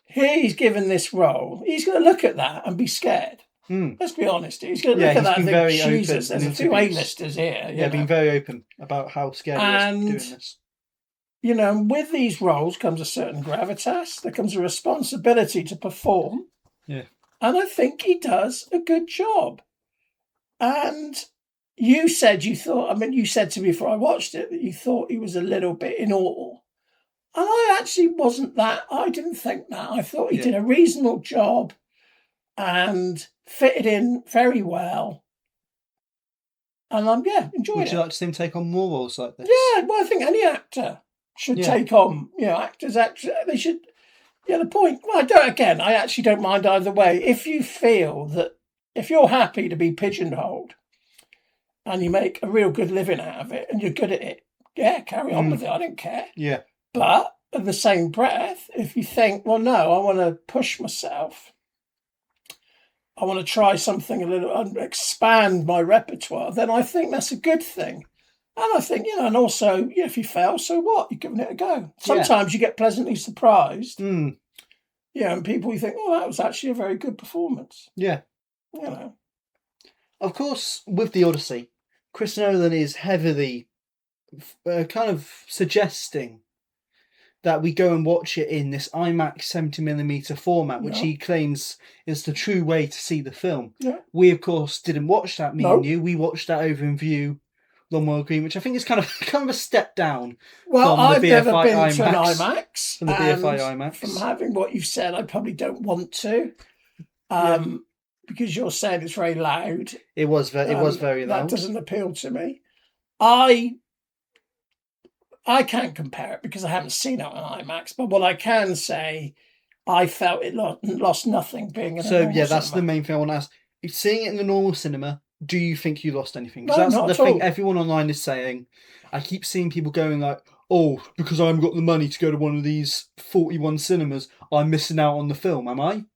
he's given this role. He's going to look at that and be scared. Let's be honest. He's going to look at that and think, Jesus, there's a few A-listers here. Yeah, being very open about how scared he is doing this. With these roles comes a certain gravitas. There comes a responsibility to perform. Yeah. And I think he does a good job. And you said you said to me before I watched it that you thought he was a little bit in awe. And I actually wasn't that. I didn't think that. I thought he did a reasonable job and fitted in very well. And enjoyed it. Would you like to see him take on more roles like this? Yeah, well, I think any actor should take on, actors, they should... Yeah, the point... Well, I actually don't mind either way. If you feel that... If you're happy to be pigeonholed and you make a real good living out of it and you're good at it, carry on with it. I don't care. Yeah. But in the same breath, if you think, well, no, I want to push myself, I want to try something a little, expand my repertoire, then I think that's a good thing. And I think, and also, if you fail, so what? You're giving it a go. Sometimes you get pleasantly surprised. And people, you think, oh, that was actually a very good performance. Yeah. Of course, with the Odyssey, Chris Nolan is heavily kind of suggesting that we go and watch it in this IMAX 70mm format, which he claims is the true way to see the film. Yeah. We, of course, didn't watch that, and you. We watched that over in View, Longwell Green, which I think is kind of a step down. Well, I've never been IMAX, to an IMAX. From the BFI IMAX. From having what you've said, I probably don't want to. Because you're saying it's very loud. It was very loud. That doesn't appeal to me. I can't compare it because I haven't seen it on IMAX, but what I can say, I felt it lost nothing being in a normal cinema. That's the main thing I want to ask. Seeing it in the normal cinema, do you think you lost anything? No, Because not that's at the thing all. everyone online is saying. I keep seeing people going like, oh, because I haven't got the money to go to one of these 41 cinemas, I'm missing out on the film, am I?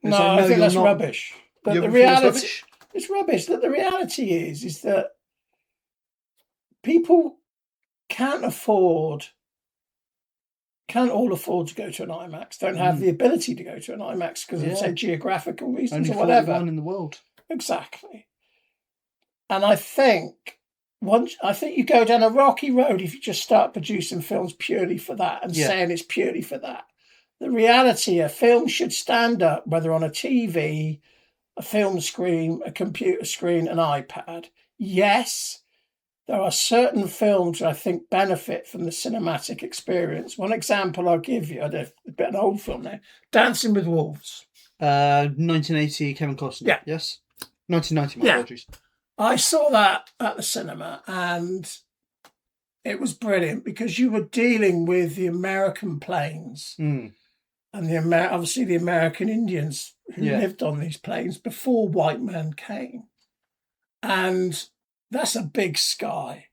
No, I think that's rubbish. But the reality, it's rubbish. That the reality is that people can't all afford to go to an IMAX. Don't have the ability to go to an IMAX because of, say, geographical reasons or whatever. 41 in the world. Exactly. And I think you go down a rocky road if you just start producing films purely for that and saying it's purely for that. The reality, a film should stand up, whether on a TV, a film screen, a computer screen, an iPad. Yes, there are certain films that I think benefit from the cinematic experience. One example I'll give you, a bit of an old film there, Dancing with Wolves. 1980, Kevin Costner. Yeah. Yes? 1990, my Yeah. apologies. I saw that at the cinema, and it was brilliant because you were dealing with the American planes Mm. and obviously the American Indians who Yeah. lived on these planes before white men came. And that's a big sky.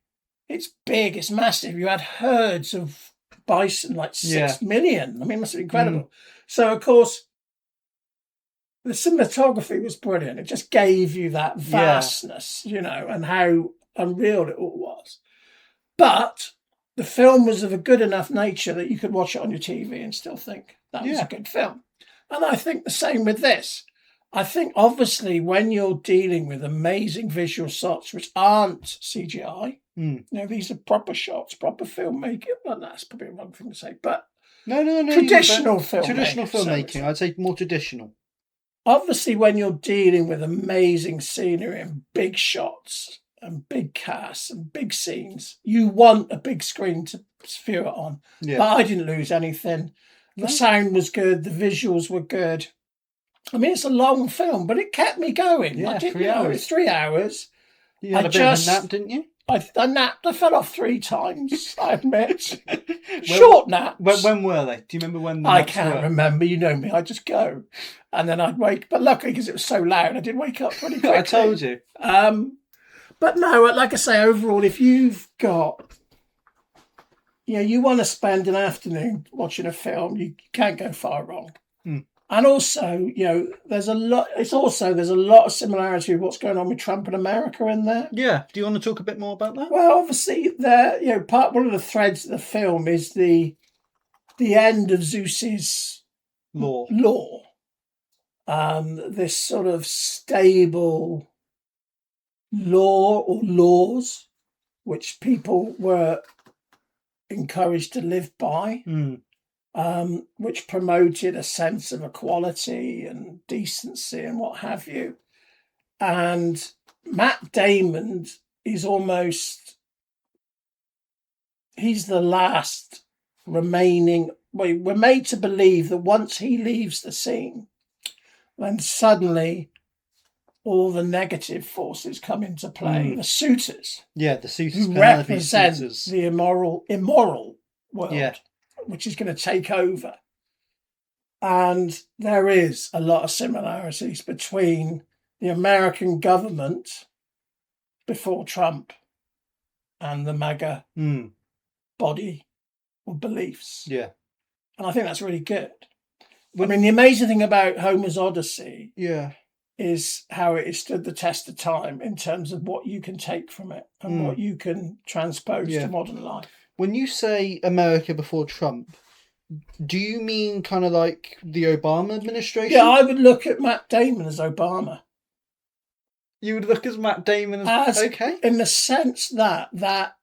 It's big, it's massive. You had herds of bison, like 6 million. I mean, it must be incredible. So, of course, the cinematography was brilliant. It just gave you that vastness, you know, and how unreal it all was. But the film was of a good enough nature that you could watch it on your TV and still think that was a good film. And I think the same with this. I think, obviously, when you're dealing with amazing visual shots, which aren't CGI, you know, these are proper shots, proper filmmaking. Well, that's probably a wrong thing to say, but No. traditional filmmaking. Traditional filmmaking. I'd say more traditional. Obviously, when you're dealing with amazing scenery and big shots and big casts and big scenes, you want a big screen to view it on. Yeah. But I didn't lose anything. The sound was good. The visuals were good. I mean, it's a long film, but it kept me going. Yeah, I didn't 3 know, hours. It's 3 hours. You had a bit of a nap, didn't you? I napped. I fell off 3 times, I admit. Short naps. When were they? Do you remember when the I naps can't were? remember. You know me. I just go. And then I'd wake. But luckily, because it was so loud, I did wake up pretty quickly. I told you. But no, like I say, overall, if you've got... You know, you want to spend an afternoon watching a film, you can't go far wrong. And also, you know, there's a lot of similarity with what's going on with Trump in America in there. Yeah. Do you want to talk a bit more about that? Well, obviously, one of the threads of the film is the end of Zeus's law. This sort of stable law or laws which people were encouraged to live by. Which promoted a sense of equality and decency and what have you. And Matt Damon is he's the last remaining. We're made to believe that once he leaves the scene, then suddenly all the negative forces come into play. The suitors. Yeah, the suitors. Who represent the immoral world. Yeah. Which is going to take over. And there is a lot of similarities between the American government before Trump and the MAGA body of beliefs. Yeah. And I think that's really good. I mean, the amazing thing about Homer's Odyssey is how it has stood the test of time in terms of what you can take from it and what you can transpose to modern life. When you say America before Trump, do you mean kind of like the Obama administration? Yeah, I would look at Matt Damon as Obama. You would look at Matt Damon as okay? In the sense that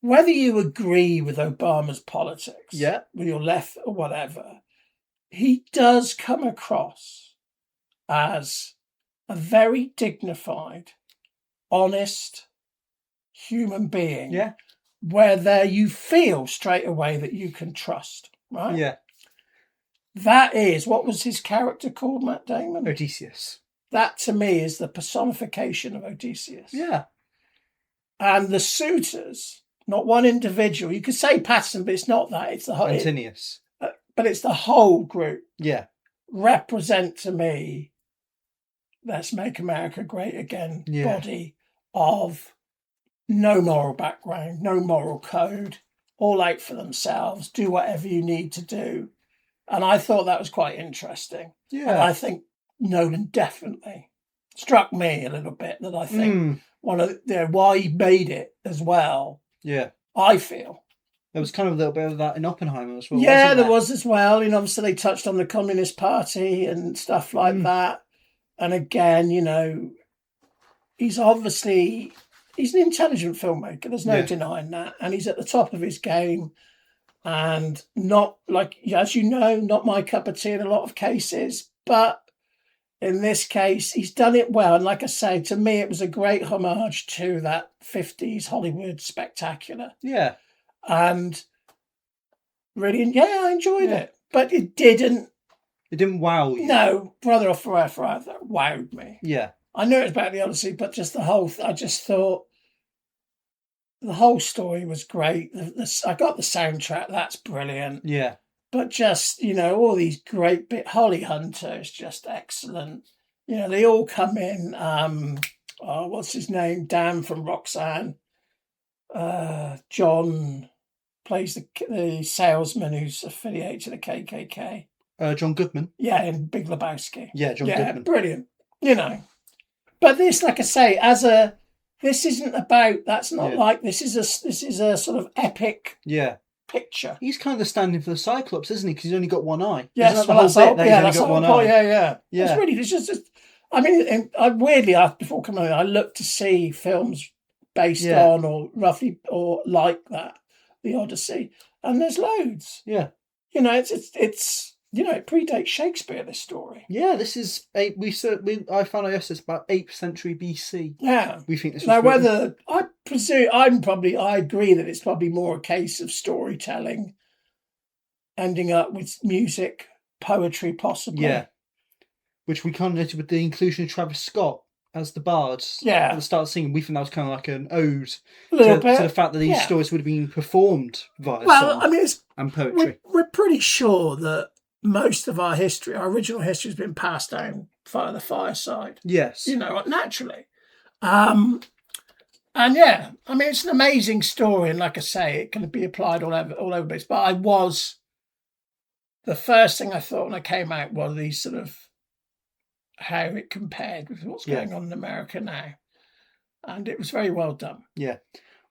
whether you agree with Obama's politics, with your left or whatever, he does come across as a very dignified, honest human being. Yeah. Where you feel straight away that you can trust, right? Yeah. That is, what was his character called, Matt Damon? Odysseus. That, to me, is the personification of Odysseus. Yeah. And the suitors, not one individual. You could say Patterson, but it's not that. It's the whole... Antonius. But it's the whole group. Yeah. Represent to me, let's make America great again, body of... no moral background, no moral code, all out for themselves, do whatever you need to do. And I thought that was quite interesting. Yeah. And I think Nolan definitely struck me a little bit that I think one of why he made it as well. Yeah. I feel. There was kind of a little bit of that in Oppenheimer as well. Yeah, there was as well. You know, obviously they touched on the Communist Party and stuff like that. And again, you know, he's an intelligent filmmaker. There's no denying that. And he's at the top of his game. And not, like, as you know, not my cup of tea in a lot of cases. But in this case, he's done it well. And like I say, to me, it was a great homage to that 50s Hollywood spectacular. Yeah. And really, I enjoyed it. But it didn't It didn't wow you. No, Brother of Fire that wowed me. Yeah. I knew it was about the Odyssey, but just the whole. I just thought the whole story was great. I got the soundtrack. That's brilliant. Yeah. But just, all these great bit. Holly Hunter is just excellent. They all come in. What's his name? Dan from Roxanne. John plays the salesman who's affiliated to the KKK. John Goodman. Yeah, in Big Lebowski. Yeah, John Goodman. Brilliant. But this, like I say, this isn't about. That's not like this is a sort of epic. Yeah. Picture. He's kind of standing for the Cyclops, isn't he? Because he's only got one eye. Yes, that's the whole bit. He's only got one eye. Yeah. It's really. It's just. I mean, weirdly, before coming on, I looked to see films based on or roughly or like that, the Odyssey, and there's loads. Yeah. It's it predates Shakespeare. This story. Yeah, this is I found out yesterday it's about 8th century BC. Yeah. We think this was now whether I presume I agree that it's probably more a case of storytelling, ending up with music, poetry, possibly. Yeah. Which we kind of noted with the inclusion of Travis Scott as the bards at the start of singing. We think that was kind of like an ode to the fact that these stories would have been performed via song and poetry. We're pretty sure that most of our history, our original history, has been passed down via the fireside. Yes. Naturally. And yeah, I mean, it's an amazing story. And like I say, it can be applied all over the place. But the first thing I thought when I came out was these sort of, how it compared with what's going on in America now. And it was very well done. Yeah.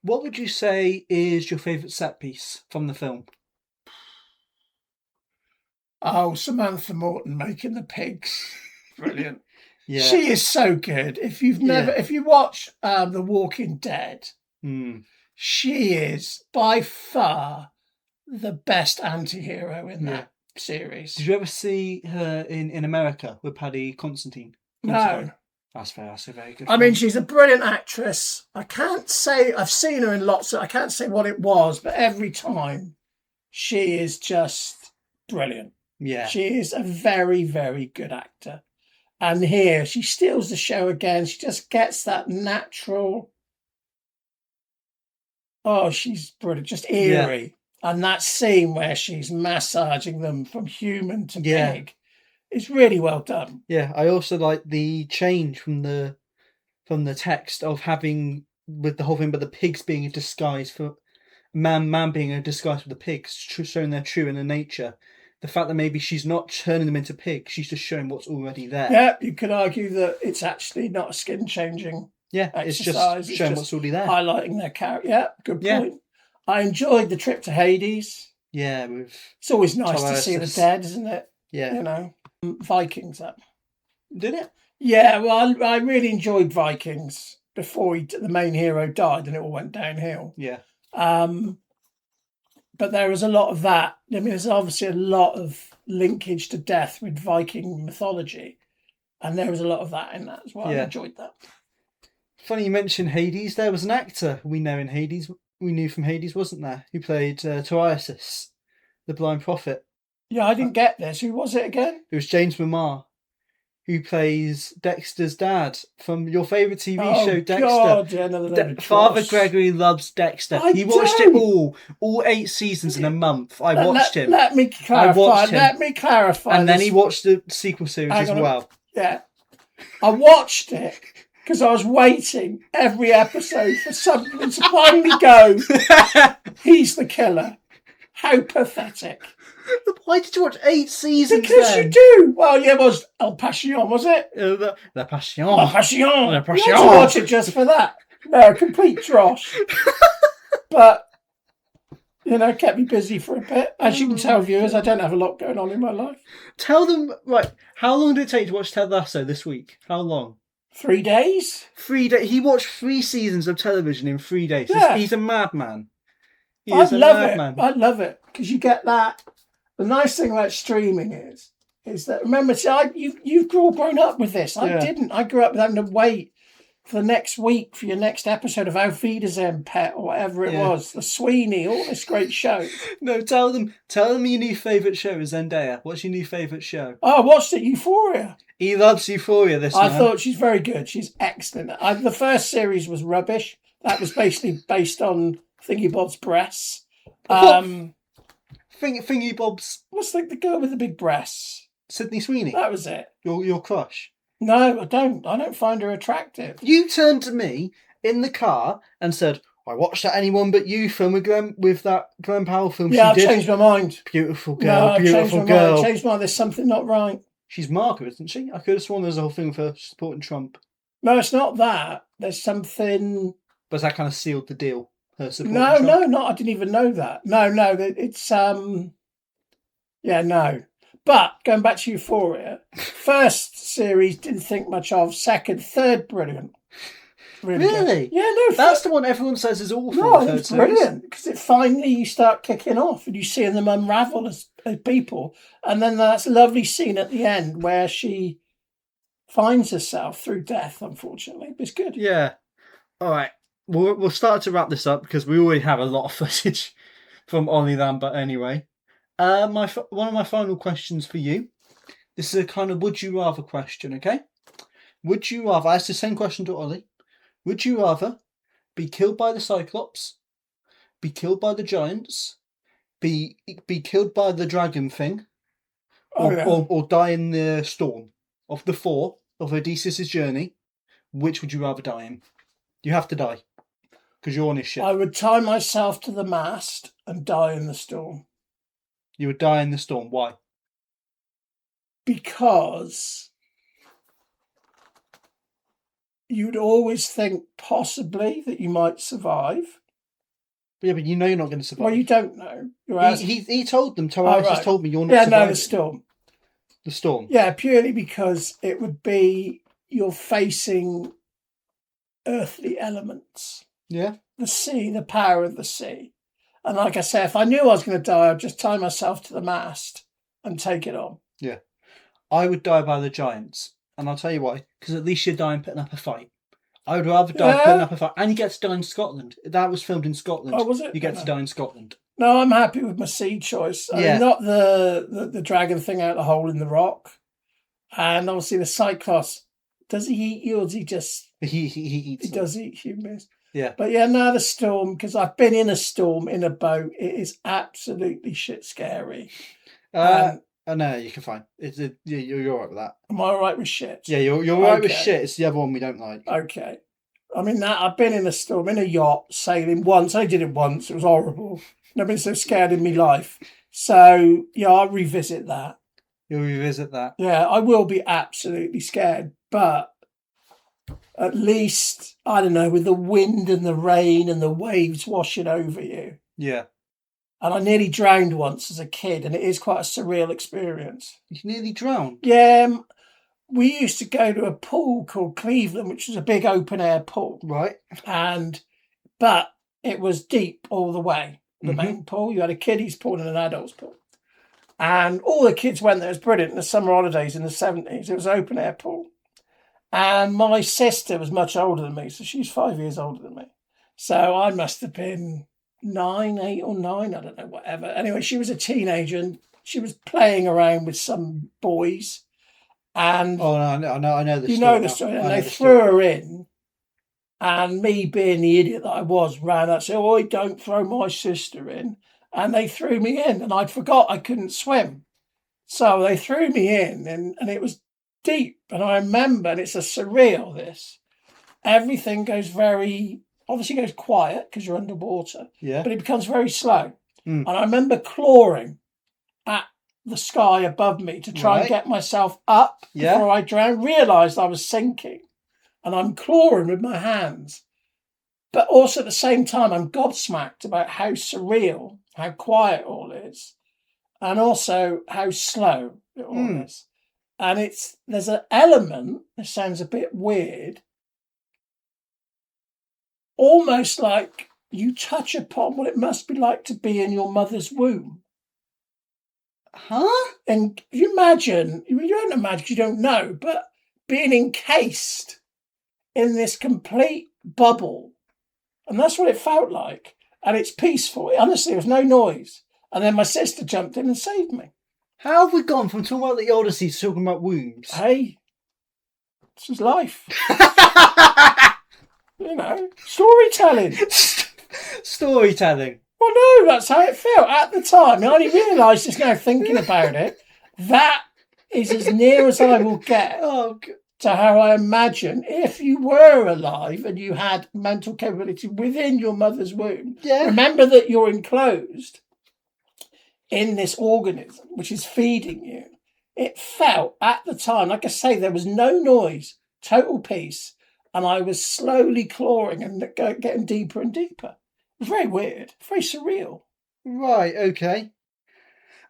What would you say is your favourite set piece from the film? Oh, Samantha Morton making the pigs. Brilliant. Yeah. She is so good. If you watch The Walking Dead, she is by far the best anti-hero in that series. Did you ever see her in America with Paddy Considine? No. That's fair. That's a very good I mean, she's a brilliant actress. I can't say, I've seen her in I can't say what it was, but every time she is just brilliant. Yeah. She is a very, very good actor. And here she steals the show again. She just gets that natural. Oh, she's brilliant. Just eerie. Yeah. And that scene where she's massaging them from human to pig is really well done. Yeah. I also like the change from the text of having with the whole thing, but the pigs being a disguise for man being a disguise for the pigs, showing their true inner nature. The fact that maybe she's not turning them into pigs, she's just showing what's already there. Yeah, you could argue that it's actually not a skin-changing exercise. It's just showing what's already there. Highlighting their character. Yeah, good point. I enjoyed the trip to Hades. Yeah, it's always nice to see the dead, isn't it? Yeah. Vikings up. Did it? Yeah, well, I really enjoyed Vikings before the main hero died and it all went downhill. Yeah. But there was a lot of that. I mean, there's obviously a lot of linkage to death with Viking mythology. And there was a lot of that in that as well. I enjoyed that. Funny you mentioned Hades. There was an actor we knew from Hades, wasn't there? Who played Tiresias, the blind prophet. Yeah, I didn't get this. Who was it again? It was James Mamar, who plays Dexter's dad from your favourite TV show, Dexter. God, yeah, Father Gregory loves Dexter. He watched it all 8 seasons in a month. I watched him. Let me clarify. And then he watched the sequel series as well. Yeah. I watched it because I was waiting every episode for something to finally go, he's the killer. How pathetic. Why did you watch 8 seasons Because you do. Well, yeah, it was El Passion, was it? La Passion. La Passion. La Passion. You had to watch it just for that. No, complete dross. But, kept me busy for a bit. As you can tell, viewers, I don't have a lot going on in my life. Tell them, right, how long did it take to watch Ted Lasso this week? How long? 3 days? 3 days. He watched 3 seasons of television in 3 days. Yeah. He's a madman. I love it because you get that. The nice thing about streaming is that, remember, you've all grown up with this. I didn't. I grew up with having to wait for next week for your next episode of Auf Wiedersehen, Pet, or whatever it was. The Sweeney, all this great show. No, tell them your new favourite show is Zendaya. What's your new favourite show? Oh, I watched it, Euphoria. He loves Euphoria, this man. I thought she's very good. She's excellent. The first series was rubbish. That was basically based on Thingy Bob's breasts. Thingy Bob's... What's the girl with the big breasts? Sydney Sweeney. That was it. Your crush. No, I don't. I don't find her attractive. You turned to me in the car and said, I watched that Anyone But You film with that Glenn Powell film Yeah, I've she did. changed my mind. Beautiful girl, I've beautiful changed my girl. mind. I've changed my mind. There's something not right. She's Margaret, isn't she? I could have sworn there's a whole thing for supporting Trump. No, it's not that. There's something... But that kind of sealed the deal, her supporting No, Trump? I didn't even know that. No, it's... Yeah, no. But, going back to Euphoria, first series, didn't think much of. Second, third, brilliant. Really? Really? Yeah, no. That's the one everyone says is awful. No, the third it's series. brilliant because it finally you start kicking off and you see them unravel as people, and then that's lovely scene at the end where she finds herself through death. Unfortunately, but it's good. Yeah. All right. We'll start to wrap this up because we already have a lot of footage from Ollie Lambert anyway. One of my final questions for you. This is a kind of would you rather question, okay? Would you rather? I asked the same question to Ollie. Would you rather be killed by the Cyclops, be killed by the giants, be killed by the dragon thing, or die in the storm? Of the four of Odysseus' journey, which would you rather die in? You have to die because you're on his ship. I would tie myself to the mast and die in the storm. You would die in the storm. Why? Because you'd always think possibly that you might survive. Yeah, but you know you're not going to survive. Well, you don't know. He told them. Tobias has told me you're not surviving. Yeah, no, the storm. The storm. Yeah, purely because it would be you're facing earthly elements. Yeah. The sea, the power of the sea. And like I say, if I knew I was going to die, I'd just tie myself to the mast and take it on. Yeah. I would die by the giants. And I'll tell you why. Because at least you're dying putting up a fight. I would rather die putting up a fight. And you get to die in Scotland. That was filmed in Scotland. Oh, was it? You get to die in Scotland. No, I'm happy with my sea choice. I mean, not the dragon thing out the hole in the rock. And obviously the Cyclops. Does he eat you or does he just... He eats He does eat humans. Yeah. But yeah, no, the storm, because I've been in a storm in a boat. It is absolutely shit scary. No, you can find. You're all right with that. Am I all right with shit? Yeah, you're all right with shit. It's the other one we don't like. Okay. I mean, I've been in a storm, in a yacht, sailing once. I did it once. It was horrible. Never been so scared in my life. So, yeah, I'll revisit that. You'll revisit that. Yeah, I will be absolutely scared. But at least, I don't know, with the wind and the rain and the waves washing over you. Yeah. And I nearly drowned once as a kid, and it is quite a surreal experience. You nearly drowned? Yeah, we used to go to a pool called Cleveland, which was a big open-air pool. Right. But it was deep all the way, the main pool. You had a kiddies pool and an adults pool. And all the kids went there. It was brilliant. In the summer holidays in the 70s, it was an open-air pool. And my sister was much older than me, so she's 5 years older than me. So I must have been 8 or 9, I don't know, whatever. Anyway, she was a teenager and she was playing around with some boys. And I know the story. You know the story. And they threw her in. And me, being the idiot that I was, ran up and said, "Oh, don't throw my sister in." And they threw me in. And I'd forgot I couldn't swim. So they threw me in and it was deep. And I remember, and it's a surreal, this. Everything goes obviously goes quiet because you're underwater. Yeah. But it becomes very slow. And I remember clawing at the sky above me to try and get myself up before I drowned. Realised I was sinking. And I'm clawing with my hands. But also at the same time, I'm gobsmacked about how surreal, how quiet all is. And also how slow it all is. And there's an element, that sounds a bit weird, almost like you touch upon what it must be like to be in your mother's womb. Huh? And you don't imagine, you don't know, but being encased in this complete bubble. And that's what it felt like. And it's peaceful. Honestly, there was no noise. And then my sister jumped in and saved me. How have we gone from talking about the Odyssey to talking about wounds? Hey, this is life. You know, storytelling. Storytelling. Well, no, that's how it felt at the time. I only realised just now thinking about it. That is as near as I will get to how I imagine if you were alive and you had mental capability within your mother's womb. Yeah. Remember that you're enclosed in this organism which is feeding you. It felt at the time, like I say, there was no noise, total peace, and I was slowly clawing and getting deeper and deeper. It was very weird, very surreal. Right, okay.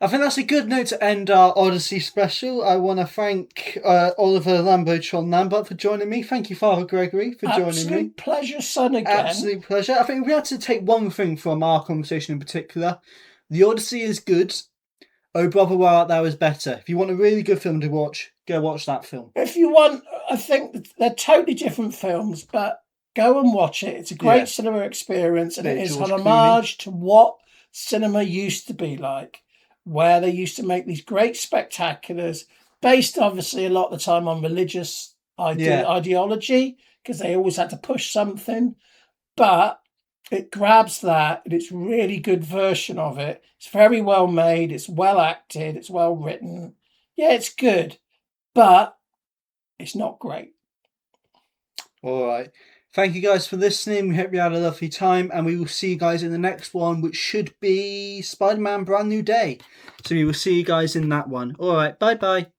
I think that's a good note to end our Odyssey special. I want to thank Oliver Lambert for joining me. Thank you, Father Gregory, for joining me. Absolute pleasure, son, again. Absolute pleasure. I think we had to take one thing from our conversation in particular. The Odyssey is good. Oh Brother, Where Art Thou is better. If you want a really good film to watch, go watch that film. If you want, I think they're totally different films, but go and watch it. It's a great cinema experience, and it is an homage to what cinema used to be like, where they used to make these great spectaculars, based obviously a lot of the time on religious ideology, because they always had to push something. But it grabs that, and it's a really good version of it. It's very well made, it's well acted, it's well written. Yeah, it's good, but it's not great. All right. Thank you guys for listening. We hope you had a lovely time, and we will see you guys in the next one, which should be Spider-Man Brand New Day. So we will see you guys in that one. All right. Bye-bye.